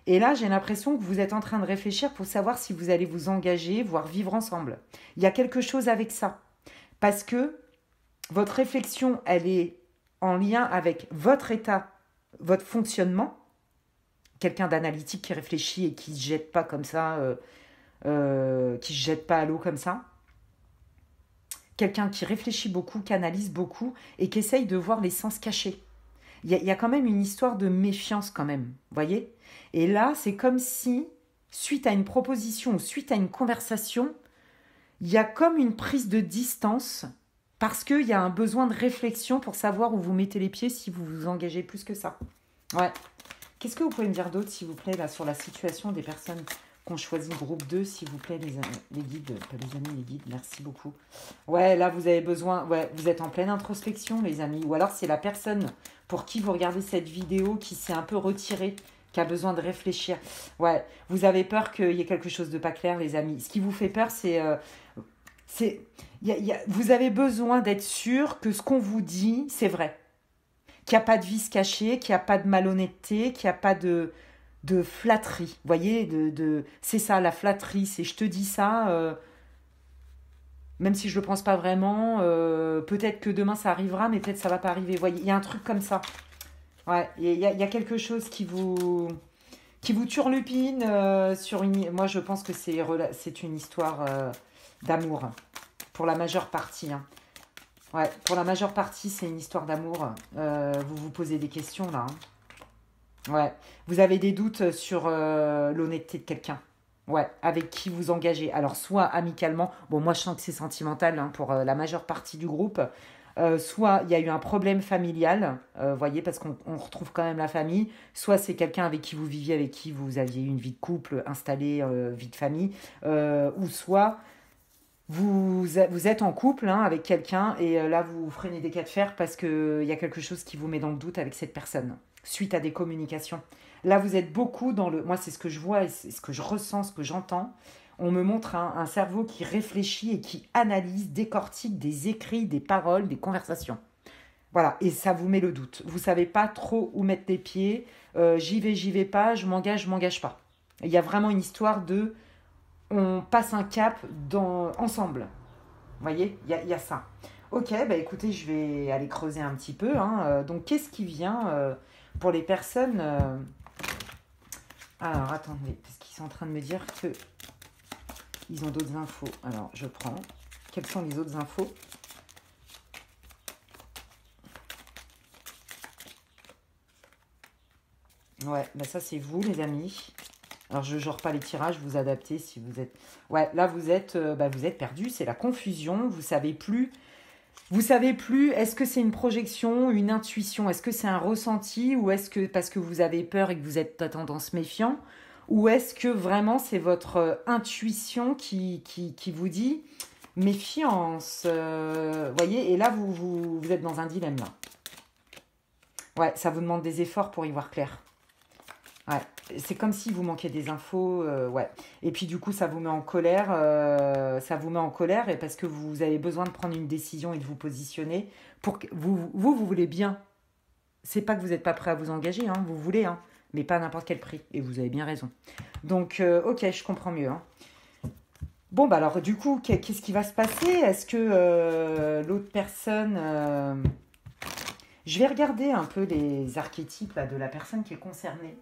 Et là, j'ai l'impression que vous êtes en train de réfléchir pour savoir si vous allez vous engager, voire vivre ensemble. Il y a quelque chose avec ça. Parce que votre réflexion, elle est en lien avec votre état, votre fonctionnement. Quelqu'un d'analytique qui réfléchit et qui ne se jette pas comme ça, qui se jette pas à l'eau comme ça. Quelqu'un qui réfléchit beaucoup, qui analyse beaucoup et qui essaye de voir les sens cachés. Il y a quand même une histoire de méfiance quand même, vous voyez? Et là, c'est comme si, suite à une proposition ou suite à une conversation, il y a comme une prise de distance parce qu'il y a un besoin de réflexion pour savoir où vous mettez les pieds si vous vous engagez plus que ça. Ouais. Qu'est-ce que vous pouvez me dire d'autre, s'il vous plaît, là, sur la situation des personnes qui ont choisi le groupe 2, s'il vous plaît, les guides, pas les amis, les guides, merci beaucoup. Ouais, là, vous avez besoin, ouais, vous êtes en pleine introspection, les amis, ou alors c'est la personne pour qui vous regardez cette vidéo qui s'est un peu retirée, qui a besoin de réfléchir. Ouais, vous avez peur qu'il y ait quelque chose de pas clair, les amis. Ce qui vous fait peur, vous avez besoin d'être sûr que ce qu'on vous dit, c'est vrai. Qu'il n'y a pas de vice caché, qu'il n'y a pas de malhonnêteté, qu'il n'y a pas de flatterie. Vous voyez, c'est ça, la flatterie. C'est je te dis ça, Même si je le pense pas vraiment, peut-être que demain ça arrivera, mais peut-être ça va pas arriver. Vous voyez, il y a un truc comme ça. Ouais, il y a quelque chose qui vous turlupine sur une... Moi, je pense que c'est une histoire d'amour, pour la majeure partie. Hein. Ouais, pour la majeure partie, c'est une histoire d'amour. Vous vous posez des questions, là. Hein. Ouais, vous avez des doutes sur l'honnêteté de quelqu'un. Ouais, avec qui vous engagez. Alors, soit amicalement, bon, moi je sens que c'est sentimental hein, pour la majeure partie du groupe, soit il y a eu un problème familial, voyez, parce qu'on retrouve quand même la famille, soit c'est quelqu'un avec qui vous viviez, avec qui vous aviez eu une vie de couple installée, vie de famille, ou soit vous êtes en couple hein, avec quelqu'un et là vous freinez des cas de fer parce qu'il y a quelque chose qui vous met dans le doute avec cette personne, suite à des communications. Là vous êtes beaucoup dans le... Moi c'est ce que je vois et c'est ce que je ressens, ce que j'entends. On me montre un cerveau qui réfléchit et qui analyse, décortique des écrits, des paroles, des conversations. Voilà, et ça vous met le doute. Vous savez pas trop où mettre les pieds. J'y vais pas, je m'engage pas. Il y a vraiment une histoire de on passe un cap ensemble. Vous voyez, il y a ça. Ok, bah écoutez, je vais aller creuser un petit peu. Hein. Donc, qu'est-ce qui vient pour les personnes Alors, attendez, parce qu'ils sont en train de me dire que ils ont d'autres infos. Alors, je prends. Quelles sont les autres infos? Ouais, bah ça, c'est vous, les amis. Alors, je ne genre pas les tirages, vous adaptez si vous êtes... Ouais, là, vous êtes perdu, c'est la confusion, vous savez plus. Vous savez plus, est-ce que c'est une projection, une intuition, est-ce que c'est un ressenti, ou est-ce que parce que vous avez peur et que vous êtes à tendance méfiant, ou est-ce que vraiment c'est votre intuition qui vous dit méfiance, voyez, et là, vous êtes dans un dilemme, là. Ouais, ça vous demande des efforts pour y voir clair. Ouais, c'est comme si vous manquiez des infos, ouais. Et puis du coup, ça vous met en colère, et parce que vous avez besoin de prendre une décision et de vous positionner pour que vous voulez bien. C'est pas que vous n'êtes pas prêt à vous engager, hein, vous voulez, hein, mais pas à n'importe quel prix. Et vous avez bien raison. Donc, ok, je comprends mieux. Hein. Bon, bah alors du coup, qu'est-ce qui va se passer? Est-ce que l'autre personne... Je vais regarder un peu les archétypes là, de la personne qui est concernée.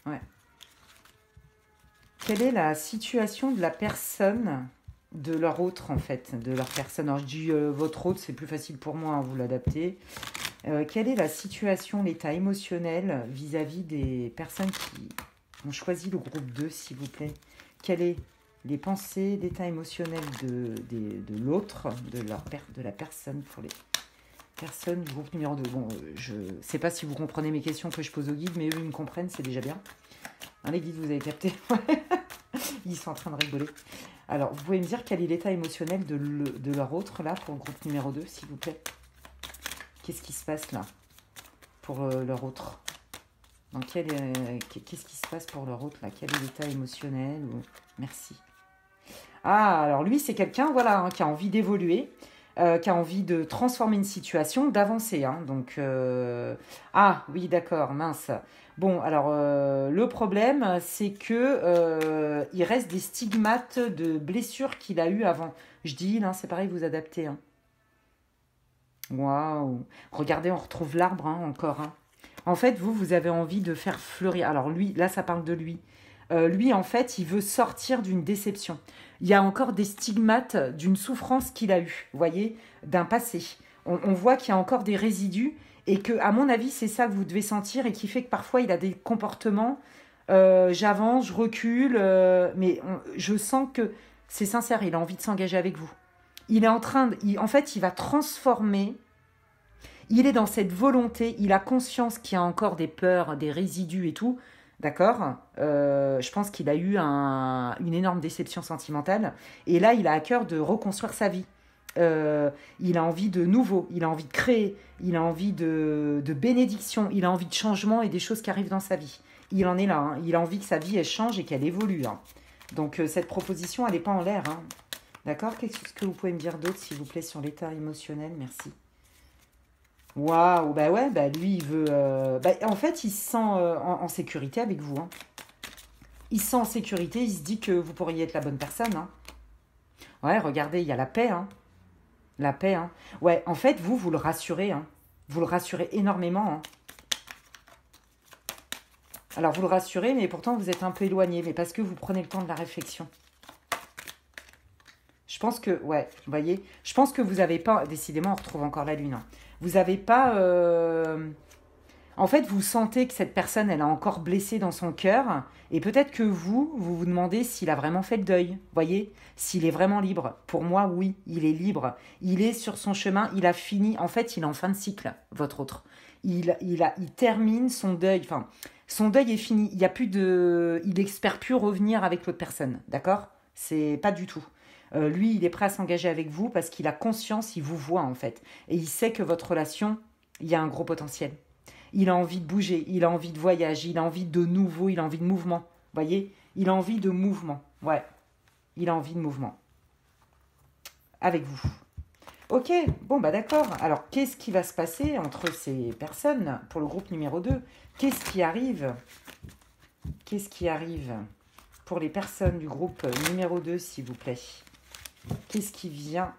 Ouais. Quelle est la situation de la personne, de leur autre en fait, de leur personne? Alors je dis votre autre, c'est plus facile pour moi, hein, vous l'adaptez. Quelle est la situation, l'état émotionnel vis-à-vis des personnes qui ont choisi le groupe 2, s'il vous plaît? Quelles est les pensées, l'état émotionnel de l'autre, de la personne pour les personnes du groupe numéro 2? Bon, je ne sais pas si vous comprenez mes questions que je pose au guide, mais eux, ils me comprennent, c'est déjà bien. Hein, les guides, vous avez capté? Ils sont en train de rigoler. Alors, vous pouvez me dire quel est l'état émotionnel de leur autre, là, pour le groupe numéro 2, s'il vous plaît? Qu'est-ce qui se passe, là, pour leur autre? Qu'est-ce qui se passe pour leur autre, là? Quel est l'état émotionnel Merci. Ah, alors lui, c'est quelqu'un, voilà, hein, qui a envie d'évoluer, qui a envie de transformer une situation, d'avancer. Hein, donc, ah, oui, d'accord, mince. Bon, alors, le problème, c'est que il reste des stigmates de blessures qu'il a eues avant. Je dis, là, c'est pareil, vous adaptez. Hein. Waouh! Regardez, on retrouve l'arbre hein, encore. Hein. En fait, vous avez envie de faire fleurir. Alors lui, là, ça parle de lui. Lui, en fait, il veut sortir d'une déception. Il y a encore des stigmates d'une souffrance qu'il a eue, vous voyez, d'un passé. On voit qu'il y a encore des résidus et que, à mon avis, c'est ça que vous devez sentir et qui fait que parfois il a des comportements. J'avance, je recule, mais je sens que c'est sincère. Il a envie de s'engager avec vous. Il est en train, en fait, il va transformer. Il est dans cette volonté. Il a conscience qu'il y a encore des peurs, des résidus et tout. D'accord. Je pense qu'il a eu une énorme déception sentimentale. Et là, il a à cœur de reconstruire sa vie. Il a envie de nouveau, il a envie de créer, il a envie de bénédiction, il a envie de changement et des choses qui arrivent dans sa vie. Il en est là. Hein. Il a envie que sa vie, elle change et qu'elle évolue. Hein. Donc, cette proposition, elle n'est pas en l'air. Hein. D'accord. Qu'est-ce que vous pouvez me dire d'autre, s'il vous plaît, sur l'état émotionnel? Merci. Waouh, bah ouais, bah lui, il veut... en fait, il se sent en sécurité avec vous. Hein. Il se sent en sécurité, il se dit que vous pourriez être la bonne personne. Hein. Ouais, regardez, il y a la paix. Hein. La paix. Hein. Ouais, en fait, vous le rassurez. Hein. Vous le rassurez énormément. Hein. Alors, vous le rassurez, mais pourtant, vous êtes un peu éloigné. Mais parce que vous prenez le temps de la réflexion. Je pense que, ouais, vous voyez, je pense que vous n'avez pas, décidément, on retrouve encore la lune. Hein. Vous n'avez pas, en fait, vous sentez que cette personne, elle a encore blessé dans son cœur. Et peut-être que vous demandez s'il a vraiment fait le deuil. Vous voyez, s'il est vraiment libre. Pour moi, oui, il est libre. Il est sur son chemin, il a fini. En fait, il est en fin de cycle, votre autre. Il termine son deuil. Enfin, son deuil est fini. Il y a plus de, il n'espère plus revenir avec l'autre personne. D'accord? C'est pas du tout. Lui, il est prêt à s'engager avec vous parce qu'il a conscience, il vous voit en fait. Et il sait que votre relation, il y a un gros potentiel. Il a envie de bouger, il a envie de voyage, il a envie de nouveau, il a envie de mouvement. Vous voyez? Il a envie de mouvement. Ouais, il a envie de mouvement. Avec vous. Ok, bon bah d'accord. Alors, qu'est-ce qui va se passer entre ces personnes pour le groupe numéro 2? Qu'est-ce qui arrive? Qu'est-ce qui arrive pour les personnes du groupe numéro 2, s'il vous plaît? Qu'est-ce qui vient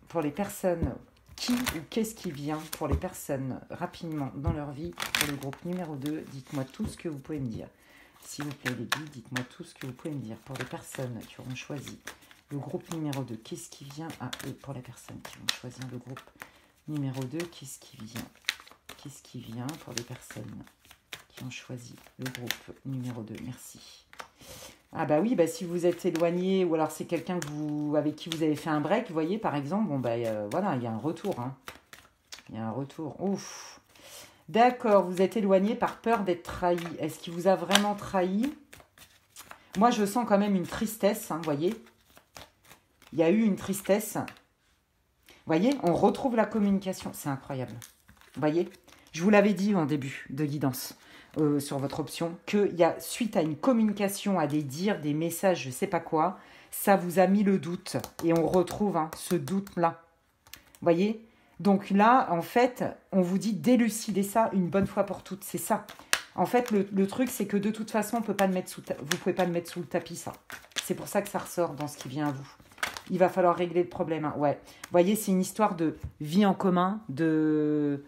pour les personnes qui ou qu'est-ce qui vient pour les personnes rapidement dans leur vie pour le groupe numéro 2? Dites-moi tout ce que vous pouvez me dire. S'il vous plaît, les guides, dites-moi tout ce que vous pouvez me dire pour les personnes qui auront choisi le groupe numéro 2. Qu'est-ce qui vient à eux pour les personnes qui vont choisir le groupe numéro 2? Qu'est-ce qui vient? Qu'est-ce qui vient pour les personnes qui ont choisi le groupe numéro 2? Merci. Ah bah oui, bah si vous êtes éloigné ou alors c'est quelqu'un avec qui vous avez fait un break, vous voyez par exemple, bon bah voilà, il y a un retour. Hein. Il y a un retour. Ouf. D'accord, vous êtes éloigné par peur d'être trahi. Est-ce qu'il vous a vraiment trahi? Moi je sens quand même une tristesse, hein, vous voyez. Il y a eu une tristesse. Vous voyez, on retrouve la communication, c'est incroyable. Vous voyez, je vous l'avais dit en début de guidance. Sur votre option, qu'il y a, suite à une communication, à des dires, des messages, je ne sais pas quoi, ça vous a mis le doute. Et on retrouve hein, ce doute-là. Vous voyez? Donc là, en fait, on vous dit d'élucider ça une bonne fois pour toutes. C'est ça. En fait, le truc, c'est que de toute façon, vous ne pouvez pas le mettre sous le tapis, ça. C'est pour ça que ça ressort dans ce qui vient à vous. Il va falloir régler le problème. Hein. Ouais. Vous voyez, c'est une histoire de vie en commun, de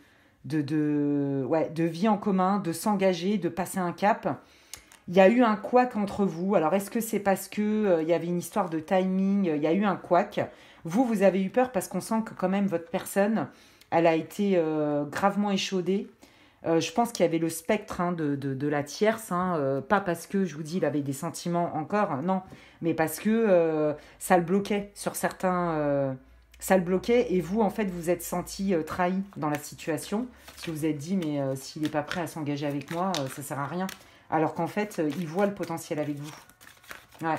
vie en commun, de s'engager, de passer un cap. Il y a eu un couac entre vous. Alors, est-ce que c'est parce que il y avait une histoire de timing? Il y a eu un couac. Vous avez eu peur parce qu'on sent que quand même votre personne, elle a été gravement échaudée. Je pense qu'il y avait le spectre hein, de la tierce. Hein, pas parce que, je vous dis, il avait des sentiments encore, non. Mais parce que ça le bloquait sur certains... ça le bloquait et vous, en fait, vous êtes senti trahi dans la situation. Parce que vous êtes dit, mais s'il n'est pas prêt à s'engager avec moi, ça ne sert à rien. Alors qu'en fait, il voit le potentiel avec vous. Ouais.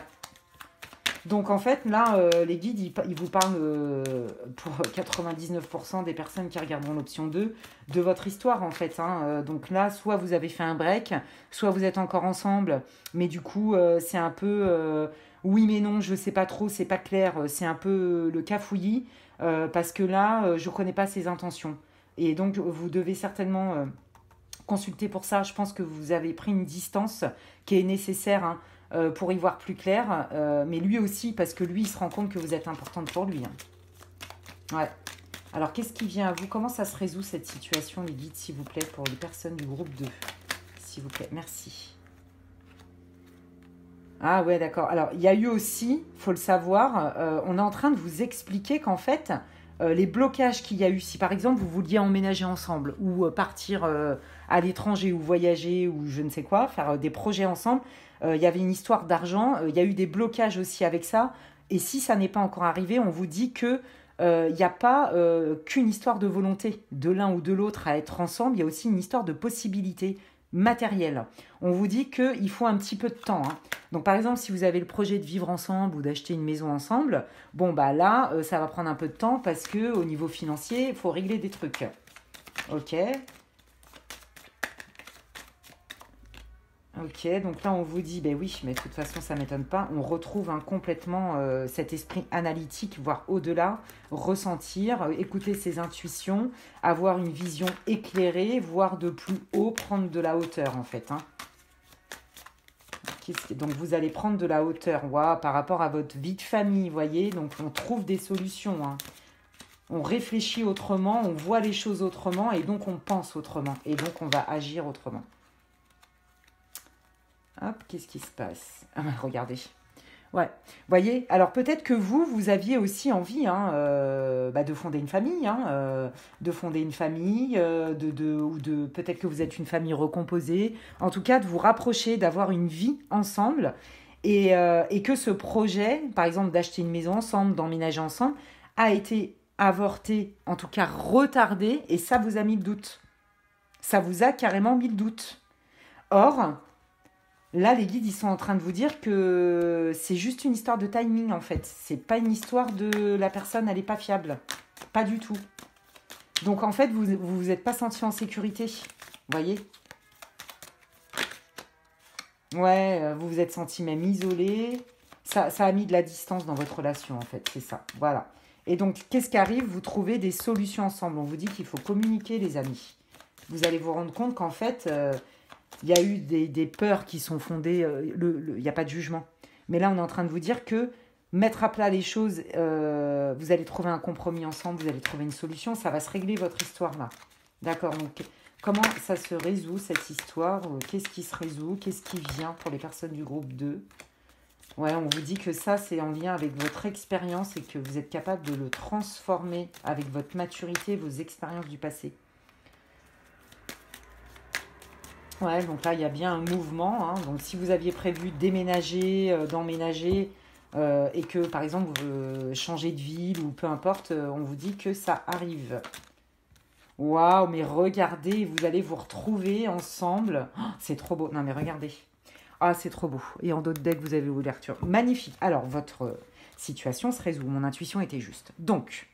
Donc, en fait, là, les guides, ils vous parlent pour 99% des personnes qui regarderont l'option 2 de votre histoire, en fait. Hein. Donc là, soit vous avez fait un break, soit vous êtes encore ensemble. Mais du coup, c'est un peu... oui mais non, je sais pas trop, c'est pas clair, c'est un peu le cafouillis, parce que là, je connais pas ses intentions. Et donc, vous devez certainement consulter pour ça. Je pense que vous avez pris une distance qui est nécessaire hein, pour y voir plus clair, mais lui aussi, parce que lui, il se rend compte que vous êtes importante pour lui. Hein. Ouais. Alors, qu'est-ce qui vient à vous? Comment ça se résout cette situation, les guides, s'il vous plaît, pour les personnes du groupe 2? S'il vous plaît, merci. Ah ouais, d'accord. Alors, il y a eu aussi, il faut le savoir, on est en train de vous expliquer qu'en fait, les blocages qu'il y a eu, si par exemple vous vouliez emménager ensemble ou partir à l'étranger ou voyager ou je ne sais quoi, faire des projets ensemble, il y avait une histoire d'argent, il y a eu des blocages aussi avec ça. Et si ça n'est pas encore arrivé, on vous dit que il n'y a pas qu'une histoire de volonté de l'un ou de l'autre à être ensemble, il y a aussi une histoire de possibilité matérielle. On vous dit qu'il faut un petit peu de temps. Hein. Donc par exemple, si vous avez le projet de vivre ensemble ou d'acheter une maison ensemble, bon bah là, ça va prendre un peu de temps parce que au niveau financier, il faut régler des trucs. Ok. Ok, donc là on vous dit, ben oui, mais de toute façon ça ne m'étonne pas, on retrouve hein, complètement cet esprit analytique, voire au-delà, ressentir, écouter ses intuitions, avoir une vision éclairée, voir de plus haut, prendre de la hauteur en fait. Hein. Donc, vous allez prendre de la hauteur par rapport à votre vie de famille, vous voyez. Donc, on trouve des solutions. Hein. On réfléchit autrement, on voit les choses autrement et donc on pense autrement. Et donc, on va agir autrement. Hop, qu'est-ce qui se passe? Ah, regardez. Ouais, vous voyez, alors peut-être que vous aviez aussi envie de fonder une famille, ou peut-être que vous êtes une famille recomposée, en tout cas de vous rapprocher, d'avoir une vie ensemble, et que ce projet, par exemple d'acheter une maison ensemble, d'emménager ensemble, a été avorté, en tout cas retardé, et ça vous a mis le doute. Ça vous a carrément mis le doute. Or, là, les guides, ils sont en train de vous dire que c'est juste une histoire de timing, en fait. C'est pas une histoire de la personne, elle n'est pas fiable. Pas du tout. Donc, en fait, vous êtes pas senti en sécurité. Vous voyez? Ouais, vous vous êtes senti même isolé. Ça a mis de la distance dans votre relation, en fait. C'est ça. Voilà. Et donc, qu'est-ce qui arrive? Vous trouvez des solutions ensemble. On vous dit qu'il faut communiquer, les amis. Vous allez vous rendre compte qu'en fait... il y a eu des peurs qui sont fondées, il n'y a pas de jugement. Mais là, on est en train de vous dire que mettre à plat les choses, vous allez trouver un compromis ensemble, vous allez trouver une solution, ça va se régler votre histoire là. D'accord, donc comment ça se résout cette histoire? Qu'est-ce qui se résout? Qu'est-ce qui vient pour les personnes du groupe 2? Ouais, on vous dit que ça, c'est en lien avec votre expérience et que vous êtes capable de le transformer avec votre maturité, vos expériences du passé. Ouais, donc là, il y a bien un mouvement. Hein. Donc, si vous aviez prévu déménager, d'emménager, et que, par exemple, vous changez de ville ou peu importe, on vous dit que ça arrive. Waouh, mais regardez, vous allez vous retrouver ensemble. Oh, c'est trop beau. Non, mais regardez. Ah, c'est trop beau. Et en d'autres decks, vous avez l'ouverture. Magnifique. Alors, votre situation se résout. Mon intuition était juste. Donc...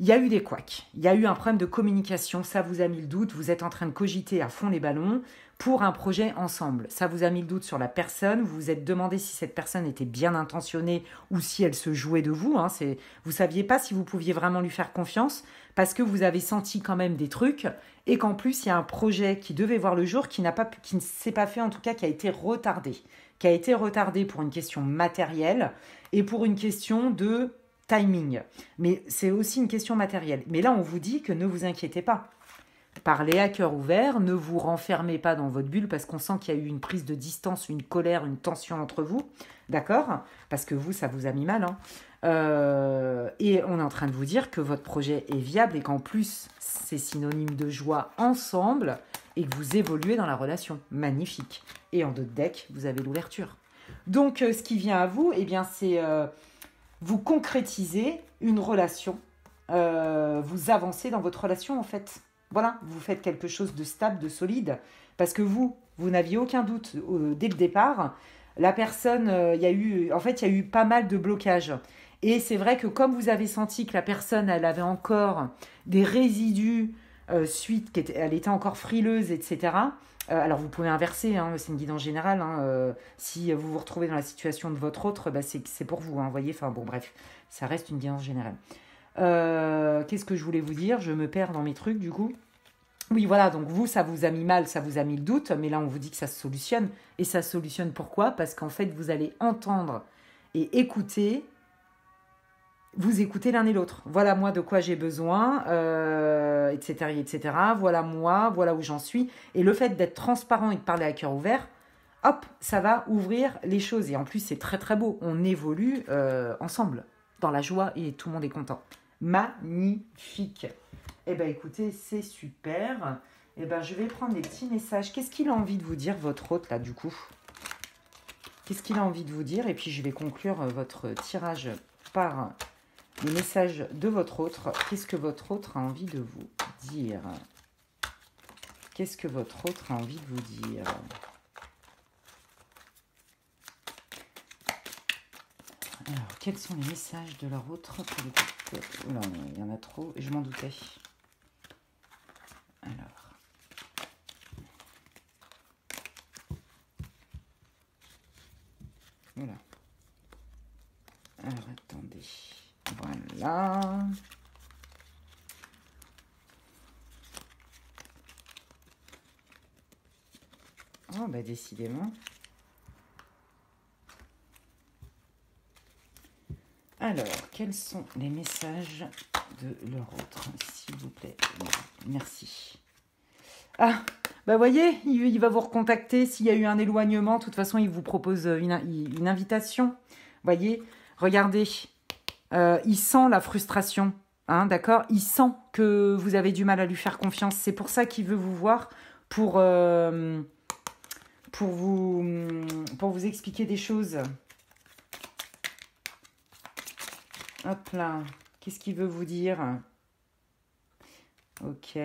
il y a eu des couacs, il y a eu un problème de communication, ça vous a mis le doute, vous êtes en train de cogiter à fond les ballons pour un projet ensemble. Ça vous a mis le doute sur la personne, vous vous êtes demandé si cette personne était bien intentionnée ou si elle se jouait de vous. Hein. Vous ne saviez pas si vous pouviez vraiment lui faire confiance parce que vous avez senti quand même des trucs et qu'en plus il y a un projet qui devait voir le jour qui ne s'est pas fait, en tout cas qui a été retardé. Qui a été retardé pour une question matérielle et pour une question de... timing. Mais c'est aussi une question matérielle. Mais là, on vous dit que ne vous inquiétez pas. Parlez à cœur ouvert, ne vous renfermez pas dans votre bulle parce qu'on sent qu'il y a eu une prise de distance, une colère, une tension entre vous. D'accord? Parce que vous, ça vous a mis mal. Hein. Et on est en train de vous dire que votre projet est viable et qu'en plus, c'est synonyme de joie ensemble et que vous évoluez dans la relation. Magnifique. Et en d'autres decks, vous avez l'ouverture. Donc, ce qui vient à vous, eh bien, c'est... vous concrétisez une relation, vous avancez dans votre relation en fait. Voilà, vous faites quelque chose de stable, de solide, parce que vous n'aviez aucun doute dès le départ. La personne, il y a eu pas mal de blocages. Et c'est vrai que comme vous avez senti que la personne, elle avait encore des résidus suite, elle était encore frileuse, etc. Alors vous pouvez inverser, hein, c'est une guidance générale. Hein, si vous vous retrouvez dans la situation de votre autre, bah c'est pour vous, hein, voyez. Enfin bon, bref, ça reste une guidance générale. Qu'est-ce que je voulais vous dire? Je me perds dans mes trucs du coup. Oui, voilà, donc vous, ça vous a mis mal, ça vous a mis le doute, mais là on vous dit que ça se solutionne. Et ça se solutionne pourquoi? Parce qu'en fait, vous allez entendre et écouter. Vous écoutez l'un et l'autre. Voilà moi de quoi j'ai besoin, etc., etc. Voilà moi, voilà où j'en suis. Et le fait d'être transparent et de parler à cœur ouvert, hop, ça va ouvrir les choses. Et en plus, c'est très très beau. On évolue ensemble, dans la joie et tout le monde est content. Magnifique. Eh bien, écoutez, c'est super. Eh bien, je vais prendre les petits messages. Qu'est-ce qu'il a envie de vous dire, votre hôte, là, du coup? Qu'est-ce qu'il a envie de vous dire? Et puis, je vais conclure votre tirage par... les messages de votre autre. Qu'est-ce que votre autre a envie de vous dire? Qu'est-ce que votre autre a envie de vous dire? Alors, quels sont les messages de leur autre pour le groupe? Oula, il y en a trop, je m'en doutais. Alors. Voilà. Alors, attendez. Voilà. Oh, bah décidément. Alors, quels sont les messages de leur autre, s'il vous plaît? Merci. Ah, bah voyez, il va vous recontacter s'il y a eu un éloignement. De toute façon, il vous propose une invitation. Voyez, regardez, il sent la frustration, hein, d'accord? Il sent que vous avez du mal à lui faire confiance. C'est pour ça qu'il veut vous voir pour vous expliquer des choses. Hop là, qu'est-ce qu'il veut vous dire? Ok.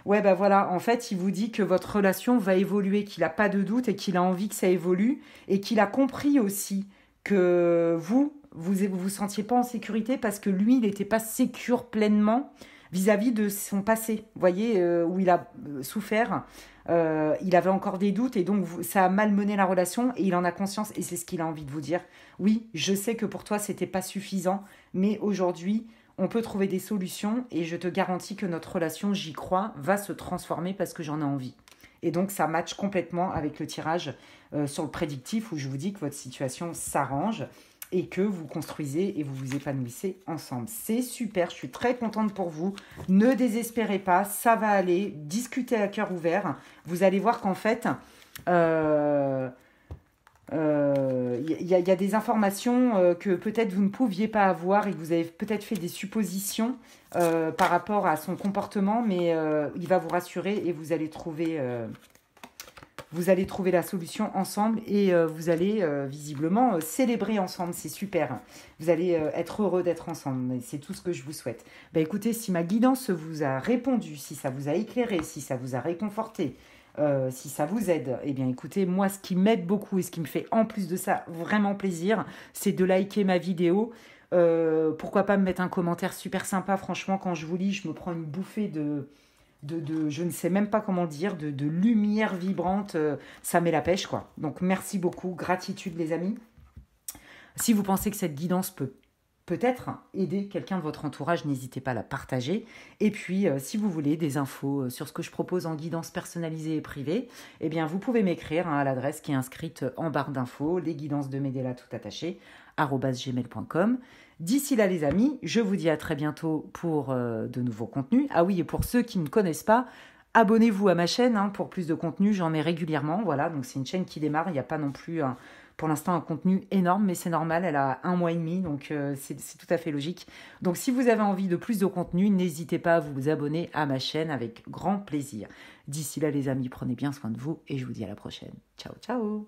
Ouais, bah voilà, en fait, il vous dit que votre relation va évoluer, qu'il n'a pas de doute et qu'il a envie que ça évolue et qu'il a compris aussi que vous sentiez pas en sécurité parce que lui, il n'était pas sécure pleinement vis-à-vis de son passé. Vous voyez, où il a souffert, il avait encore des doutes et donc ça a malmené la relation et il en a conscience et c'est ce qu'il a envie de vous dire. Oui, je sais que pour toi, c'était pas suffisant, mais aujourd'hui, on peut trouver des solutions et je te garantis que notre relation, j'y crois, va se transformer parce que j'en ai envie. Et donc, ça matche complètement avec le tirage sur le prédictif où je vous dis que votre situation s'arrange et que vous construisez et vous vous épanouissez ensemble. C'est super, je suis très contente pour vous. Ne désespérez pas, ça va aller. Discutez à cœur ouvert. Vous allez voir qu'en fait, y a des informations que peut-être vous ne pouviez pas avoir et que vous avez peut-être fait des suppositions par rapport à son comportement, mais il va vous rassurer et vous allez trouver la solution ensemble et vous allez visiblement célébrer ensemble. C'est super. Vous allez être heureux d'être ensemble. C'est tout ce que je vous souhaite. Bah, écoutez, si ma guidance vous a répondu, si ça vous a éclairé, si ça vous a réconforté, si ça vous aide, eh bien écoutez, moi ce qui m'aide beaucoup et ce qui me fait en plus de ça vraiment plaisir, c'est de liker ma vidéo. Pourquoi pas me mettre un commentaire super sympa. Franchement, quand je vous lis, je me prends une bouffée de je ne sais même pas comment dire, de lumière vibrante, ça met la pêche, quoi. Donc, merci beaucoup, gratitude, les amis. Si vous pensez que cette guidance peut peut-être aider quelqu'un de votre entourage, n'hésitez pas à la partager. Et puis, si vous voulez des infos sur ce que je propose en guidance personnalisée et privée, eh bien, vous pouvez m'écrire à l'adresse qui est inscrite en barre d'infos, les guidances de Medela tout attaché, @gmail.com. D'ici là, les amis, je vous dis à très bientôt pour de nouveaux contenus. Ah oui, et pour ceux qui ne connaissent pas, abonnez-vous à ma chaîne pour plus de contenu. J'en mets régulièrement. Voilà, donc c'est une chaîne qui démarre. Il n'y a pas non plus, pour l'instant, un contenu énorme, mais c'est normal. Elle a 1 mois et demi, donc c'est tout à fait logique. Donc si vous avez envie de plus de contenu, n'hésitez pas à vous abonner à ma chaîne avec grand plaisir. D'ici là, les amis, prenez bien soin de vous et je vous dis à la prochaine. Ciao, ciao!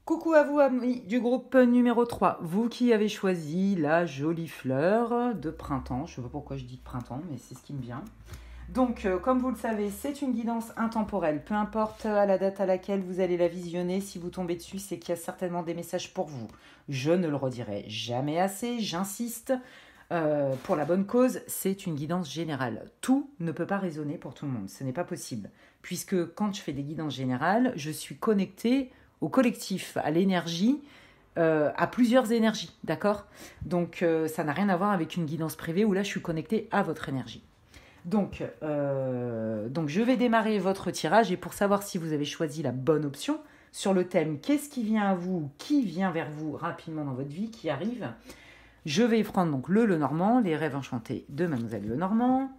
Coucou à vous, amis du groupe numéro 3. Vous qui avez choisi la jolie fleur de printemps. Je ne sais pas pourquoi je dis de printemps, mais c'est ce qui me vient. Donc, comme vous le savez, c'est une guidance intemporelle. Peu importe à la date à laquelle vous allez la visionner, si vous tombez dessus, c'est qu'il y a certainement des messages pour vous. Je ne le redirai jamais assez, j'insiste. Pour la bonne cause, c'est une guidance générale. Tout ne peut pas résonner pour tout le monde, ce n'est pas possible. Puisque quand je fais des guidances générales, je suis connectée au collectif, à l'énergie, à plusieurs énergies, d'accord? Donc, ça n'a rien à voir avec une guidance privée où là, je suis connectée à votre énergie. Donc, je vais démarrer votre tirage et pour savoir si vous avez choisi la bonne option sur le thème « Qu'est-ce qui vient à vous ?» Qui vient vers vous rapidement dans votre vie, qui arrive? Je vais prendre donc le Lenormand, les rêves enchantés de Mademoiselle Lenormand.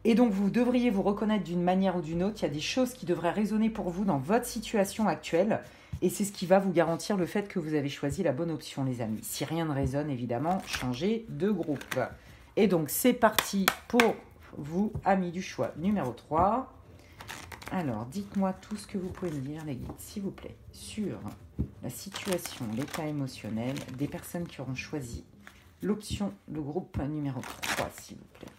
Et donc, vous devriez vous reconnaître d'une manière ou d'une autre. Il y a des choses qui devraient résonner pour vous dans votre situation actuelle. Et c'est ce qui va vous garantir le fait que vous avez choisi la bonne option, les amis. Si rien ne résonne, évidemment, changez de groupe. Et donc, c'est parti pour vous, amis du choix numéro 3. Alors, dites-moi tout ce que vous pouvez me dire, les guides, s'il vous plaît, sur la situation, l'état émotionnel des personnes qui auront choisi l'option, le groupe numéro 3, s'il vous plaît.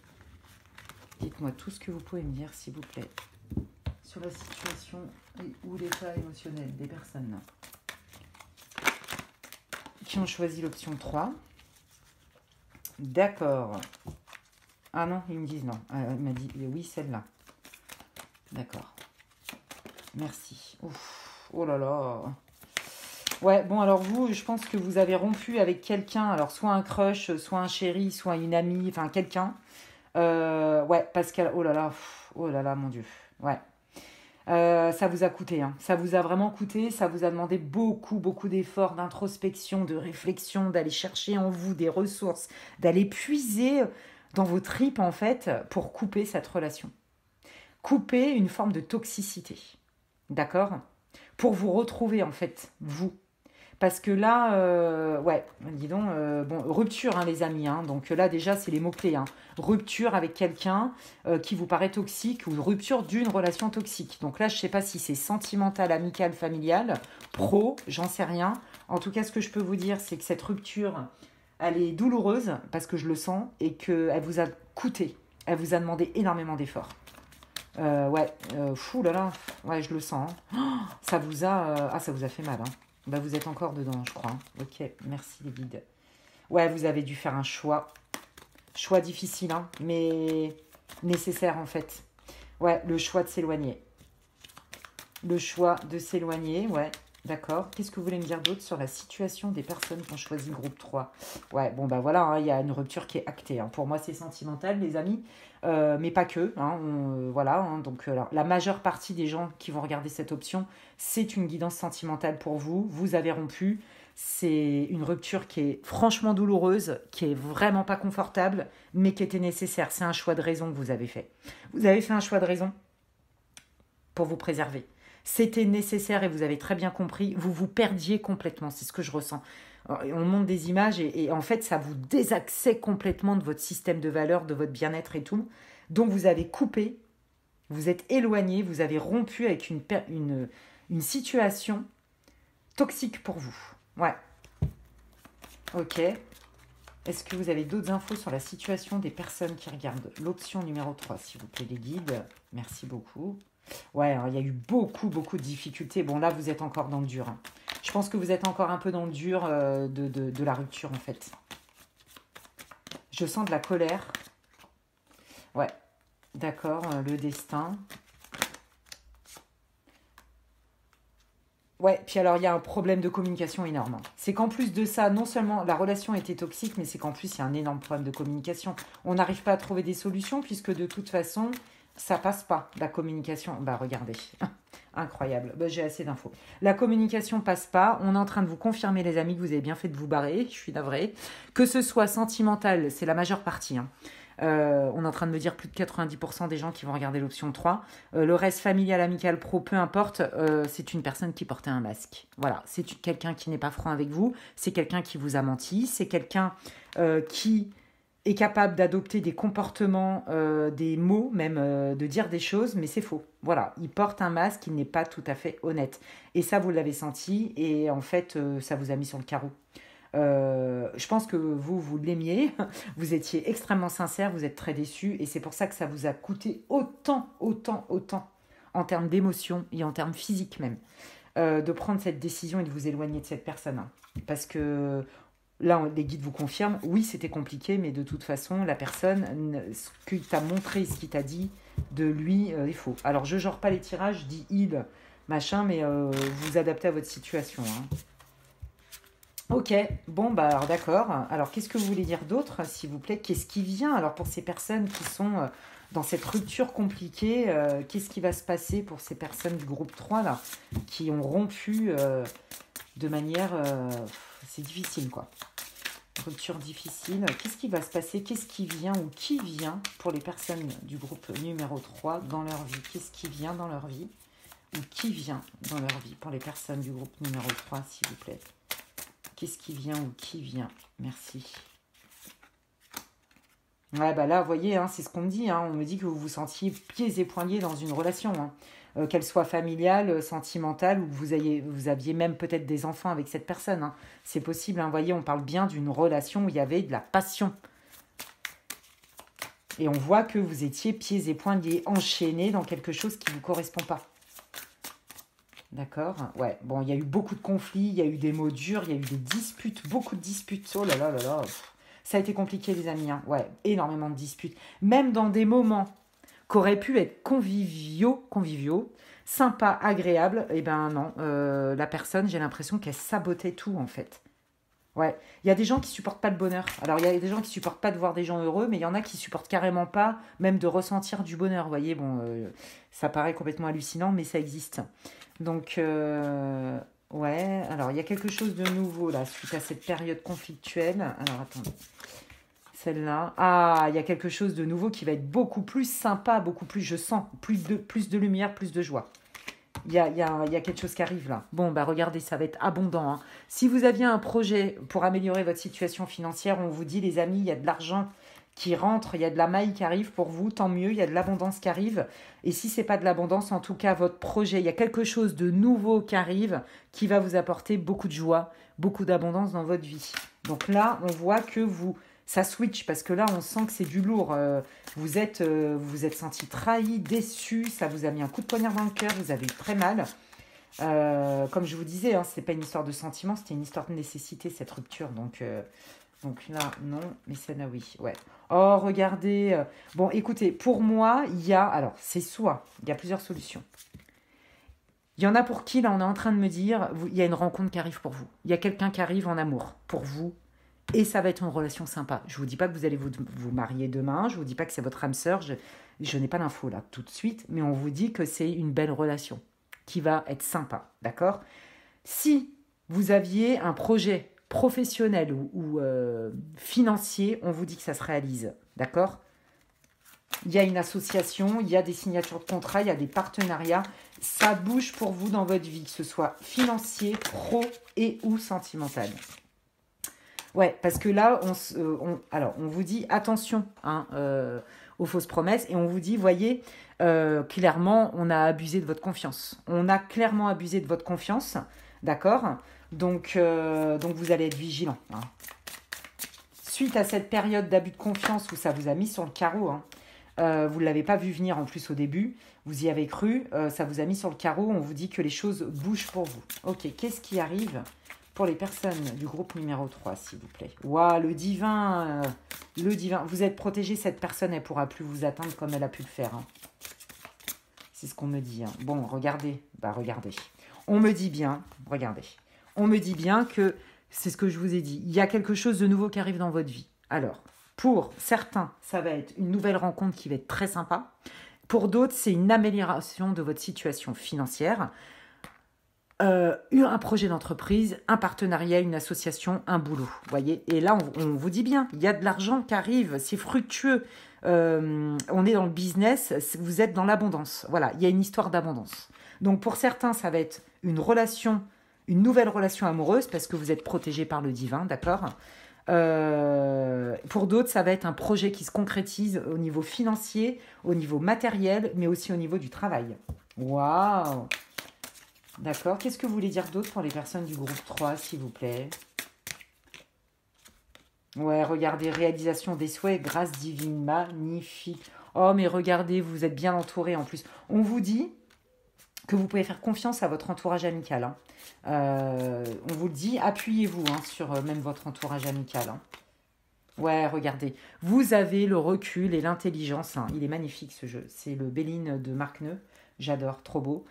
Dites-moi tout ce que vous pouvez me dire, s'il vous plaît, sur la situation ou l'état émotionnel des personnes qui ont choisi l'option 3. D'accord. Ah non, ils me disent non. Il m'a dit oui, celle-là. D'accord. Merci. Ouf. Oh là là. Ouais, bon, alors vous, je pense que vous avez rompu avec quelqu'un. Alors, soit un crush, soit un chéri, soit une amie, enfin, quelqu'un. Ouais, parce qu'elle... Oh là là, mon Dieu. Ouais. Ça vous a coûté, hein. Ça vous a vraiment coûté, ça vous a demandé beaucoup, beaucoup d'efforts, d'introspection, de réflexion, d'aller chercher en vous des ressources, d'aller puiser dans vos tripes, en fait, pour couper cette relation. Couper une forme de toxicité, d'accord? Pour vous retrouver, en fait, vous. Parce que là, ouais, dis donc, bon, rupture, hein, les amis, hein, donc là, déjà, c'est les mots-clés, hein. Rupture avec quelqu'un qui vous paraît toxique ou rupture d'une relation toxique. Donc là, je ne sais pas si c'est sentimental, amical, familial, pro, j'en sais rien. En tout cas, ce que je peux vous dire, c'est que cette rupture, elle est douloureuse parce que je le sens et qu'elle vous a coûté. Elle vous a demandé énormément d'efforts. Ouais, fou là là, ouais, je le sens, hein. Oh, ça vous a fait mal, hein. Bah, vous êtes encore dedans, je crois, hein. Ok, merci les guides. Ouais, vous avez dû faire un choix. Choix difficile, hein, mais nécessaire en fait. Ouais, le choix de s'éloigner. Le choix de s'éloigner, ouais, d'accord. Qu'est-ce que vous voulez me dire d'autre sur la situation des personnes qui ont choisi le groupe 3? Ouais, bon, bah voilà, hein, il y a une rupture qui est actée, hein. Pour moi, c'est sentimental, les amis, mais pas que, hein, voilà, hein. Donc, la majeure partie des gens qui vont regarder cette option, c'est une guidance sentimentale pour vous. Vous avez rompu. C'est une rupture qui est franchement douloureuse, qui est vraiment pas confortable, mais qui était nécessaire. C'est un choix de raison que vous avez fait. Vous avez fait un choix de raison pour vous préserver. C'était nécessaire et vous avez très bien compris. Vous vous perdiez complètement, c'est ce que je ressens. On montre des images et en fait, ça vous désaxait complètement de votre système de valeurs, de votre bien-être et tout. Donc, vous avez coupé, vous êtes éloigné, vous avez rompu avec une situation toxique pour vous. Ouais. Ok. Est-ce que vous avez d'autres infos sur la situation des personnes qui regardent l'option numéro 3, s'il vous plaît, les guides? Merci beaucoup. Ouais, il y a eu beaucoup, beaucoup de difficultés. Bon, là, vous êtes encore dans le dur, hein. Je pense que vous êtes encore un peu dans le dur de la rupture, en fait. Je sens de la colère. Ouais, d'accord, le destin. Ouais, puis alors il y a un problème de communication énorme. C'est qu'en plus de ça, non seulement la relation était toxique, mais c'est qu'en plus il y a un énorme problème de communication. On n'arrive pas à trouver des solutions puisque de toute façon, ça passe pas, la communication. Bah regardez, incroyable, bah, j'ai assez d'infos. La communication passe pas, on est en train de vous confirmer les amis que vous avez bien fait de vous barrer, je suis navrée. Que ce soit sentimental, c'est la majeure partie, hein. On est en train de me dire plus de 90% des gens qui vont regarder l'option 3. Le reste familial, amical, pro, peu importe, c'est une personne qui portait un masque. Voilà, c'est quelqu'un qui n'est pas franc avec vous, c'est quelqu'un qui vous a menti, c'est quelqu'un qui est capable d'adopter des comportements, des mots, même de dire des choses, mais c'est faux. Voilà, il porte un masque, il n'est pas tout à fait honnête. Et ça, vous l'avez senti, et en fait, ça vous a mis sur le carreau. Je pense que vous l'aimiez, vous étiez extrêmement sincère, vous êtes très déçu et c'est pour ça que ça vous a coûté autant en termes d'émotion et en termes physiques même, de prendre cette décision et de vous éloigner de cette personne, hein. Parce que là, les guides vous confirment, oui, c'était compliqué, mais de toute façon, la personne, ce qu'il t'a montré, ce qu'il t'a dit de lui est faux. Alors, je genre pas les tirages, je dis il, machin, mais vous adaptez à votre situation, hein. Ok, bon, bah alors d'accord. Alors, qu'est-ce que vous voulez dire d'autre, s'il vous plaît? Qu'est-ce qui vient? Alors, pour ces personnes qui sont dans cette rupture compliquée, qu'est-ce qui va se passer pour ces personnes du groupe 3, là, qui ont rompu de manière... c'est difficile, quoi. Rupture difficile. Qu'est-ce qui va se passer? Qu'est-ce qui vient ou qui vient pour les personnes du groupe numéro 3 dans leur vie? Qu'est-ce qui vient dans leur vie ou qui vient dans leur vie pour les personnes du groupe numéro 3, s'il vous plaît? Qu'est-ce qui vient ou qui vient? Merci. Ouais, bah là, vous voyez, hein, c'est ce qu'on me dit, hein. On me dit que vous vous sentiez pieds et poings dans une relation, hein. Qu'elle soit familiale, sentimentale, ou que vous aviez même peut-être des enfants avec cette personne, hein. C'est possible, hein. Vous voyez, on parle bien d'une relation où il y avait de la passion. Et on voit que vous étiez pieds et poings enchaînés dans quelque chose qui ne vous correspond pas. D'accord, ouais. Bon, il y a eu beaucoup de conflits, il y a eu des mots durs, il y a eu des disputes, beaucoup de disputes. Oh là là là là. Ça a été compliqué, les amis, hein. Ouais, énormément de disputes. Même dans des moments qu'auraient pu être conviviaux, sympas, agréables, eh ben non. La personne, j'ai l'impression qu'elle sabotait tout, en fait. Ouais, il y a des gens qui supportent pas le bonheur. Alors, il y a des gens qui supportent pas de voir des gens heureux, mais il y en a qui supportent carrément pas, même de ressentir du bonheur. Vous voyez, bon, ça paraît complètement hallucinant, mais ça existe. Donc, ouais, alors, il y a quelque chose de nouveau, là, suite à cette période conflictuelle. Alors, attendez. Celle-là. Ah, il y a quelque chose de nouveau qui va être beaucoup plus sympa, beaucoup plus, je sens, plus de lumière, plus de joie. Il y a quelque chose qui arrive là. Bon, bah regardez, ça va être abondant, hein. Si vous aviez un projet pour améliorer votre situation financière, on vous dit, les amis, il y a de l'argent qui rentre, il y a de la maille qui arrive pour vous, tant mieux, il y a de l'abondance qui arrive. Et si ce n'est pas de l'abondance, en tout cas, votre projet, il y a quelque chose de nouveau qui arrive qui va vous apporter beaucoup de joie, beaucoup d'abondance dans votre vie. Donc là, on voit que ça switch parce que là, on sent que c'est du lourd. Vous êtes senti trahi, déçu, ça vous a mis un coup de poignard dans le cœur, vous avez eu très mal. Comme je vous disais, hein, ce n'est pas une histoire de sentiment, c'était une histoire de nécessité, cette rupture. Donc là, non, mais celle-là, oui. Ouais. Oh, regardez. Bon, écoutez, pour moi, alors, c'est soit, il y a plusieurs solutions. Il y en a pour qui, là, on est en train de me dire, il y a une rencontre qui arrive pour vous. Il y a quelqu'un qui arrive en amour pour vous. Et ça va être une relation sympa. Je ne vous dis pas que vous allez vous marier demain. Je ne vous dis pas que c'est votre âme sœur. Je n'ai pas d'infos là tout de suite. Mais on vous dit que c'est une belle relation qui va être sympa. D'accord? Si vous aviez un projet professionnel ou financier, on vous dit que ça se réalise. D'accord? Il y a une association, il y a des signatures de contrat, il y a des partenariats. Ça bouge pour vous dans votre vie, que ce soit financier, pro et ou sentimental. Ouais, parce que là, on vous dit attention hein, aux fausses promesses et on vous dit, voyez, clairement, on a abusé de votre confiance. On a clairement abusé de votre confiance, d'accord? Donc vous allez être vigilant. Hein. Suite à cette période d'abus de confiance où ça vous a mis sur le carreau, hein, vous ne l'avez pas vu venir en plus au début, vous y avez cru, ça vous a mis sur le carreau, on vous dit que les choses bougent pour vous. Ok, qu'est-ce qui arrive pour les personnes du groupe numéro 3, s'il vous plaît? Waouh, le divin, vous êtes protégé, cette personne, elle ne pourra plus vous atteindre comme elle a pu le faire. Hein. C'est ce qu'on me dit. Hein. Bon, regardez, regardez. On me dit bien, regardez, on me dit bien que, c'est ce que je vous ai dit, il y a quelque chose de nouveau qui arrive dans votre vie. Alors, pour certains, ça va être une nouvelle rencontre qui va être très sympa. Pour d'autres, c'est une amélioration de votre situation financière. Un projet d'entreprise, un partenariat, une association, un boulot. Voyez. Et là, on vous dit bien, il y a de l'argent qui arrive, c'est fructueux. On est dans le business, vous êtes dans l'abondance. Voilà, il y a une histoire d'abondance. Donc pour certains, ça va être une nouvelle relation amoureuse parce que vous êtes protégé par le divin, d'accord ? Pour d'autres, ça va être un projet qui se concrétise au niveau financier, au niveau matériel, mais aussi au niveau du travail. Waouh! D'accord. Qu'est-ce que vous voulez dire d'autre pour les personnes du groupe 3, s'il vous plaît? Ouais, regardez, réalisation des souhaits, grâce divine, magnifique. Oh, mais regardez, vous êtes bien entouré en plus. On vous dit que vous pouvez faire confiance à votre entourage amical. Hein. On vous le dit, appuyez-vous sur même votre entourage amical. Hein. Ouais, regardez, vous avez le recul et l'intelligence. Hein. Il est magnifique ce jeu. C'est le Béline de Marc Neu. J'adore, trop beau.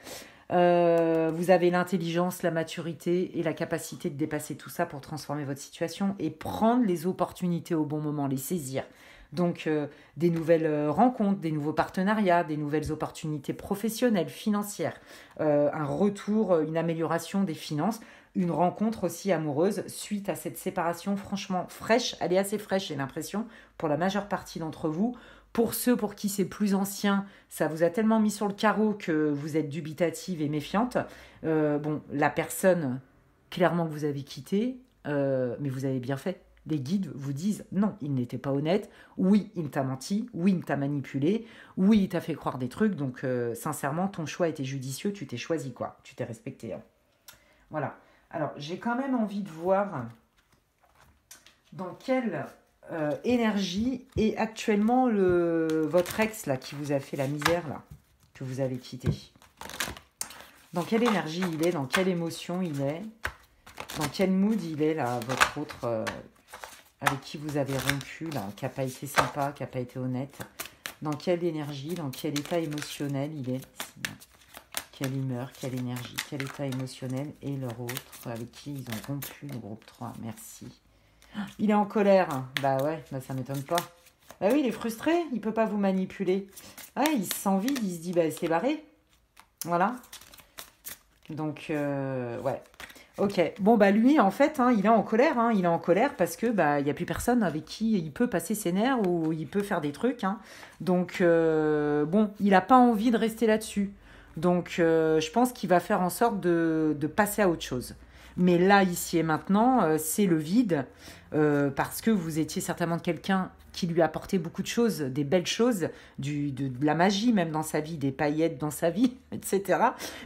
Vous avez l'intelligence, la maturité et la capacité de dépasser tout ça pour transformer votre situation et prendre les opportunités au bon moment, les saisir. Donc, des nouvelles rencontres, des nouveaux partenariats, des nouvelles opportunités professionnelles, financières, un retour, une amélioration des finances, une rencontre aussi amoureuse suite à cette séparation franchement fraîche. Elle est assez fraîche, j'ai l'impression, pour la majeure partie d'entre vous. Pour ceux pour qui c'est plus ancien, ça vous a tellement mis sur le carreau que vous êtes dubitative et méfiante. La personne, clairement, que vous avez quittée, mais vous avez bien fait. Les guides vous disent non, il n'était pas honnête. Oui, il t'a menti. Oui, il t'a manipulé. Oui, il t'a fait croire des trucs. Donc, sincèrement, ton choix était judicieux. Tu t'es choisi, quoi. Tu t'es respecté. Hein. Voilà. Alors, j'ai quand même envie de voir dans quelle énergie est actuellement votre ex là qui vous a fait la misère là, que vous avez quitté. Dans quelle énergie il est, dans quelle émotion il est, dans quel mood il est là, votre autre avec qui vous avez rompu là, qui n'a pas été sympa, qui n'a pas été honnête. Dans quelle énergie, dans quel état émotionnel il est. Quelle humeur, quelle énergie, quel état émotionnel et leur autre avec qui ils ont rompu le groupe 3. Merci. Il est en colère. Bah ouais, bah ça m'étonne pas. Bah oui, il est frustré, il peut pas vous manipuler. Ouais, il se sent vide, il se dit bah c'est barré. Voilà. Donc ouais. Ok. Bon bah lui en fait, il est en colère. Il est en colère parce que bah il y a plus personne avec qui il peut passer ses nerfs ou il peut faire des trucs. Donc bon, il a pas envie de rester là-dessus. Donc je pense qu'il va faire en sorte de passer à autre chose. Mais là, ici et maintenant, c'est le vide, parce que vous étiez certainement quelqu'un qui lui apportait beaucoup de choses, des belles choses, de la magie même dans sa vie, des paillettes dans sa vie, etc.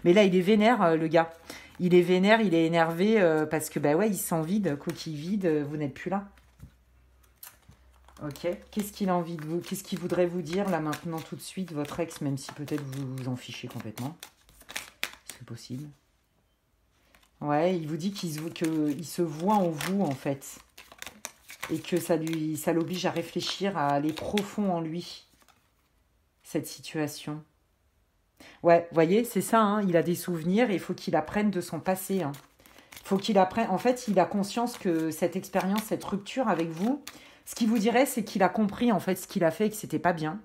Mais là, il est vénère, le gars. Il est vénère, il est énervé, parce que, bah ouais, il se sent vide, coquille vide, vous n'êtes plus là. Ok. Qu'est-ce qu'il a envie de vous, qu'est-ce qu'il voudrait vous dire, là, maintenant, tout de suite, votre ex, même si peut-être vous vous en fichez complètement. C'est possible. Ouais, il vous dit qu'il se voit en vous, en fait. Et que ça l'oblige à réfléchir, à aller profond en lui, cette situation. Ouais, vous voyez, c'est ça, il a des souvenirs et il faut qu'il apprenne de son passé. Faut qu'il apprenne. En fait, il a conscience que cette expérience, cette rupture avec vous, ce qu'il vous dirait, c'est qu'il a compris, en fait, ce qu'il a fait et que c'était pas bien.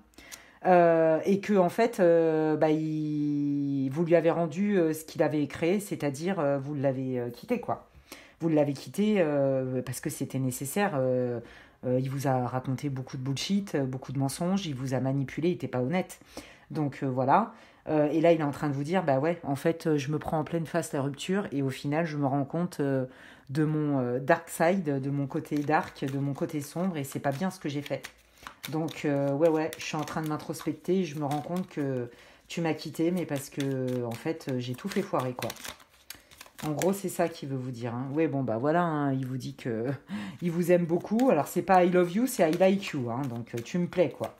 Et que en fait, bah, vous lui avez rendu ce qu'il avait créé, c'est-à-dire vous l'avez quitté, quoi. Vous l'avez quitté parce que c'était nécessaire. Il vous a raconté beaucoup de bullshit, beaucoup de mensonges, il vous a manipulé, il n'était pas honnête. Donc voilà. Et là, il est en train de vous dire, bah ouais, en fait, je me prends en pleine face la rupture et au final, je me rends compte de mon dark side, de mon côté dark, de mon côté sombre et c'est pas bien ce que j'ai fait. Donc, ouais, je suis en train de m'introspecter. Je me rends compte que tu m'as quitté, mais parce que, en fait, j'ai tout fait foirer, quoi. En gros, c'est ça qu'il veut vous dire. Oui, bon, bah voilà, il vous dit que il vous aime beaucoup. Alors, c'est pas I love you, c'est I like you. Donc, tu me plais, quoi.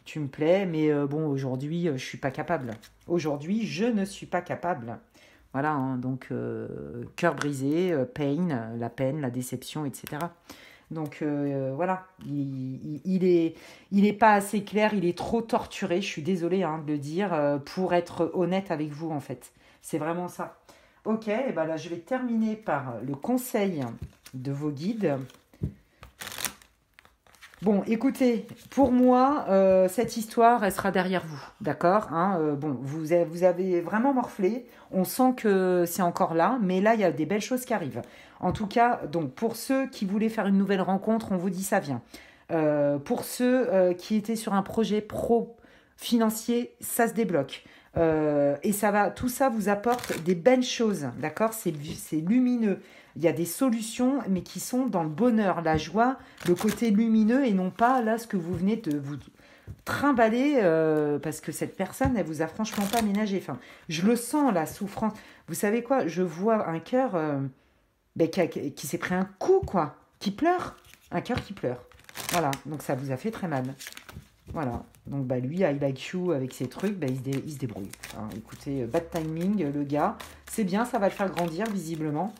Tu me plais, mais bon, aujourd'hui, je suis pas capable. Aujourd'hui, je ne suis pas capable. Voilà, donc, cœur brisé, pain, la peine, la déception, etc. Donc voilà, il est pas assez clair, il est trop torturé, je suis désolée de le dire, pour être honnête avec vous en fait. C'est vraiment ça. Ok, et ben là je vais terminer par le conseil de vos guides. Bon, écoutez, pour moi, cette histoire, elle sera derrière vous, d'accord bon, vous avez vraiment morflé, on sent que c'est encore là, mais là, il y a des belles choses qui arrivent. En tout cas, donc, pour ceux qui voulaient faire une nouvelle rencontre, on vous dit ça vient. Pour ceux qui étaient sur un projet pro-financier, ça se débloque. Et tout ça vous apporte des belles choses, d'accord c'est lumineux. Il y a des solutions, mais qui sont dans le bonheur, la joie, le côté lumineux et non pas là ce que vous venez de vous trimballer parce que cette personne, elle vous a franchement pas ménagé. Enfin, je le sens, la souffrance. Vous savez quoi? Je vois un cœur qui s'est pris un coup, quoi, qui pleure. Un cœur qui pleure. Voilà, donc ça vous a fait très mal. Voilà, donc bah lui, I like you avec ses trucs, il se débrouille. Écoutez, bad timing, le gars. C'est bien, ça va le faire grandir visiblement.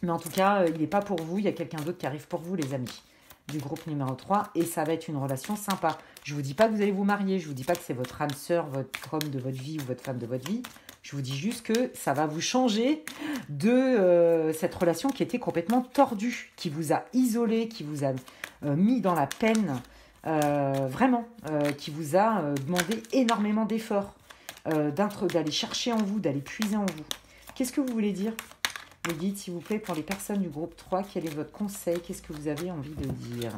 Mais en tout cas, il n'est pas pour vous, il y a quelqu'un d'autre qui arrive pour vous, les amis, du groupe numéro 3. Et ça va être une relation sympa. Je ne vous dis pas que vous allez vous marier, je ne vous dis pas que c'est votre âme sœur, votre homme de votre vie ou votre femme de votre vie. Je vous dis juste que ça va vous changer de cette relation qui était complètement tordue, qui vous a isolé, qui vous a mis dans la peine, vraiment, qui vous a demandé énormément d'efforts, d'aller chercher en vous, d'aller puiser en vous. Qu'est-ce que vous voulez dire ? Les guides, s'il vous plaît, pour les personnes du groupe 3, quel est votre conseil? Qu'est-ce que vous avez envie de dire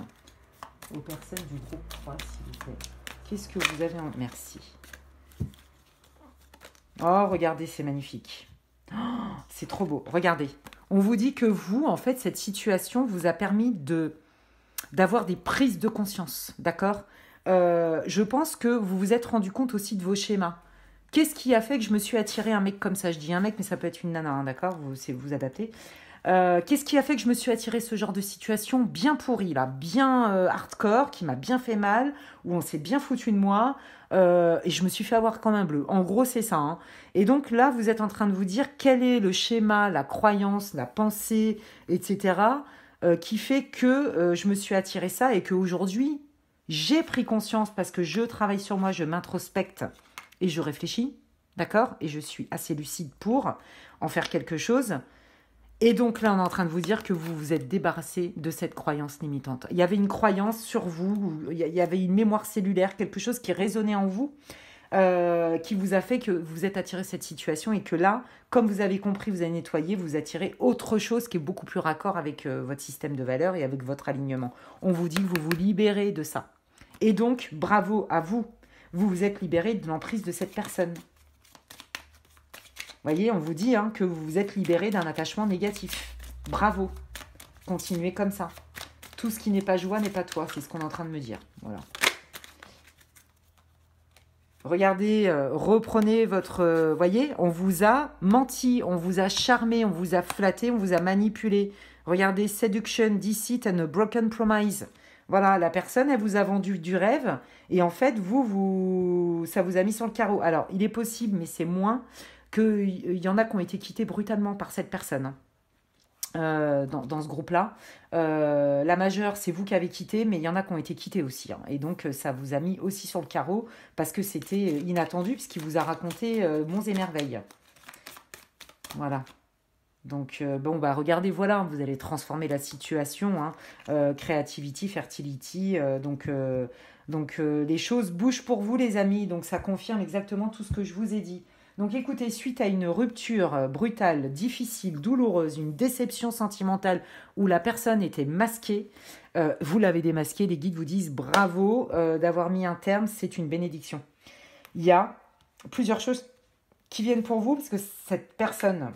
aux personnes du groupe 3, s'il vous plaît? Qu'est-ce que vous avez envie... Merci. Oh, regardez, c'est magnifique. Oh, c'est trop beau. Regardez. On vous dit que vous, en fait, cette situation vous a permis d'avoir des prises de conscience, d'accord Je pense que vous vous êtes rendu compte aussi de vos schémas. Qu'est-ce qui a fait que je me suis attiré un mec comme ça? Je dis un mec, mais ça peut être une nana, d'accord? Vous adaptez. Qu'est-ce qui a fait que je me suis attiré ce genre de situation bien pourrie, là, bien hardcore, qui m'a bien fait mal, où on s'est bien foutu de moi, et je me suis fait avoir comme un bleu. En gros, c'est ça. Et donc là, vous êtes en train de vous dire quel est le schéma, la croyance, la pensée, etc., qui fait que je me suis attiré ça et qu'aujourd'hui, j'ai pris conscience parce que je travaille sur moi, je m'introspecte et je réfléchis. d'accord? Et je suis assez lucide pour en faire quelque chose. Et donc là, on est en train de vous dire que vous vous êtes débarrassé de cette croyance limitante. Il y avait une croyance sur vous, il y avait une mémoire cellulaire, quelque chose qui résonnait en vous, qui vous a fait que vous êtes attiré cette situation et que là, comme vous avez compris, vous avez nettoyé, vous attirez autre chose qui est beaucoup plus raccord avec votre système de valeurs et avec votre alignement. On vous dit que vous vous libérez de ça. Et donc, bravo à vous. Vous vous êtes libéré de l'emprise de cette personne. Vous voyez, on vous dit que vous vous êtes libéré d'un attachement négatif. Bravo. Continuez comme ça. Tout ce qui n'est pas joie n'est pas toi. C'est ce qu'on est en train de me dire. Voilà. Regardez, reprenez votre... voyez, on vous a menti, on vous a charmé, on vous a flatté, on vous a manipulé. Regardez, seduction, deceit and a broken promise. Voilà, la personne, elle vous a vendu du rêve. Et en fait, ça vous a mis sur le carreau. Alors, il est possible, mais c'est moins, qu'il y en a qui ont été quittés brutalement par cette personne. Dans ce groupe-là. La majeure, c'est vous qui avez quitté, mais il y en a qui ont été quittés aussi. Et donc, ça vous a mis aussi sur le carreau parce que c'était inattendu, puisqu'il vous a raconté monts et merveilles. Voilà. Donc, bon, bah, regardez, voilà, vous allez transformer la situation. Creativity, fertility. Donc, les choses bougent pour vous, les amis. Donc, ça confirme exactement tout ce que je vous ai dit. Donc écoutez, suite à une rupture brutale, difficile, douloureuse, une déception sentimentale où la personne était masquée, vous l'avez démasquée, les guides vous disent bravo d'avoir mis un terme, c'est une bénédiction. Il y a plusieurs choses qui viennent pour vous parce que cette personne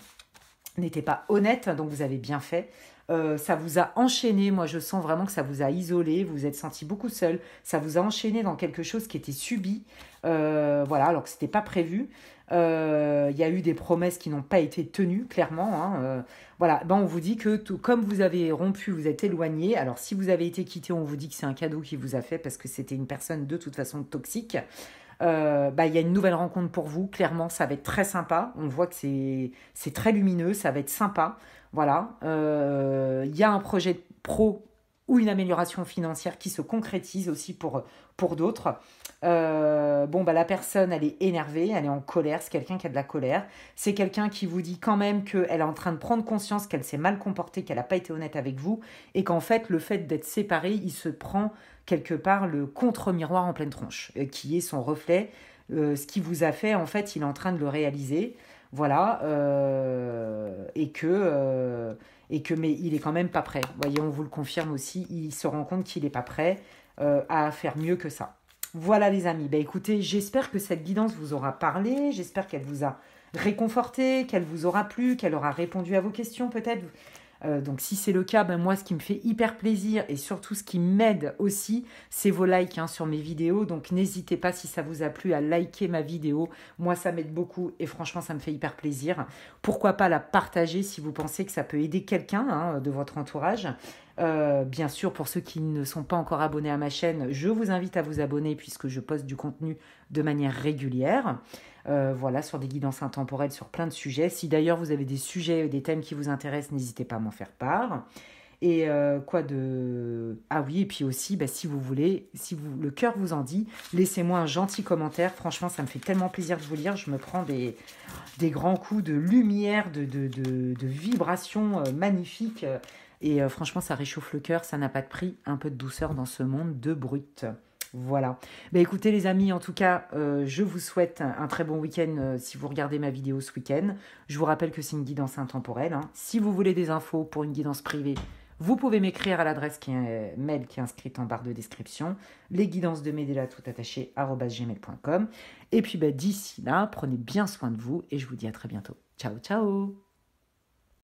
n'était pas honnête, donc vous avez bien fait. Ça vous a enchaîné, moi je sens vraiment que ça vous a isolé, vous vous êtes senti beaucoup seul, ça vous a enchaîné dans quelque chose qui était subi, voilà, alors que ce n'était pas prévu. Il y a eu des promesses qui n'ont pas été tenues, clairement. Voilà, on vous dit que comme vous avez rompu, vous êtes éloigné. Alors, si vous avez été quitté, on vous dit que c'est un cadeau qui vous a fait parce que c'était une personne de toute façon toxique. Il y a une nouvelle rencontre pour vous. Clairement, ça va être très sympa. On voit que c'est très lumineux, ça va être sympa. Voilà, il y a un projet pro ou une amélioration financière qui se concrétise aussi pour d'autres. La personne, elle est énervée, elle est en colère, c'est quelqu'un qui a de la colère. C'est quelqu'un qui vous dit quand même qu'elle est en train de prendre conscience qu'elle s'est mal comportée, qu'elle n'a pas été honnête avec vous, et qu'en fait, le fait d'être séparé, il se prend quelque part le contre-miroir en pleine tronche, qui est son reflet. Ce qui vous a fait, en fait, il est en train de le réaliser. Voilà, mais il est quand même pas prêt. Vous voyez, on vous le confirme aussi, il se rend compte qu'il n'est pas prêt à faire mieux que ça. Voilà les amis, écoutez, j'espère que cette guidance vous aura parlé, j'espère qu'elle vous a réconforté, qu'elle vous aura plu, qu'elle aura répondu à vos questions peut-être. Donc si c'est le cas, moi ce qui me fait hyper plaisir et surtout ce qui m'aide aussi, c'est vos likes sur mes vidéos. Donc n'hésitez pas si ça vous a plu à liker ma vidéo. Moi ça m'aide beaucoup et franchement ça me fait hyper plaisir. Pourquoi pas la partager si vous pensez que ça peut aider quelqu'un de votre entourage. Bien sûr, pour ceux qui ne sont pas encore abonnés à ma chaîne, je vous invite à vous abonner puisque je poste du contenu de manière régulière. Voilà, sur des guidances intemporelles, sur plein de sujets. Si d'ailleurs vous avez des sujets, des thèmes qui vous intéressent, n'hésitez pas à m'en faire part. Et ah oui, et puis aussi, si vous voulez, le cœur vous en dit, laissez-moi un gentil commentaire. Franchement, ça me fait tellement plaisir de vous lire. Je me prends des grands coups de lumière, de vibrations magnifiques. Et franchement, ça réchauffe le cœur, ça n'a pas de prix. Un peu de douceur dans ce monde de brut. Voilà. Écoutez les amis, en tout cas, je vous souhaite un très bon week-end si vous regardez ma vidéo ce week-end. Je vous rappelle que c'est une guidance intemporelle. Si vous voulez des infos pour une guidance privée, vous pouvez m'écrire à l'adresse mail qui est inscrite en barre de description. Les guidances de Medela tout attaché @gmail.com. Et puis d'ici là, prenez bien soin de vous et je vous dis à très bientôt. Ciao, ciao!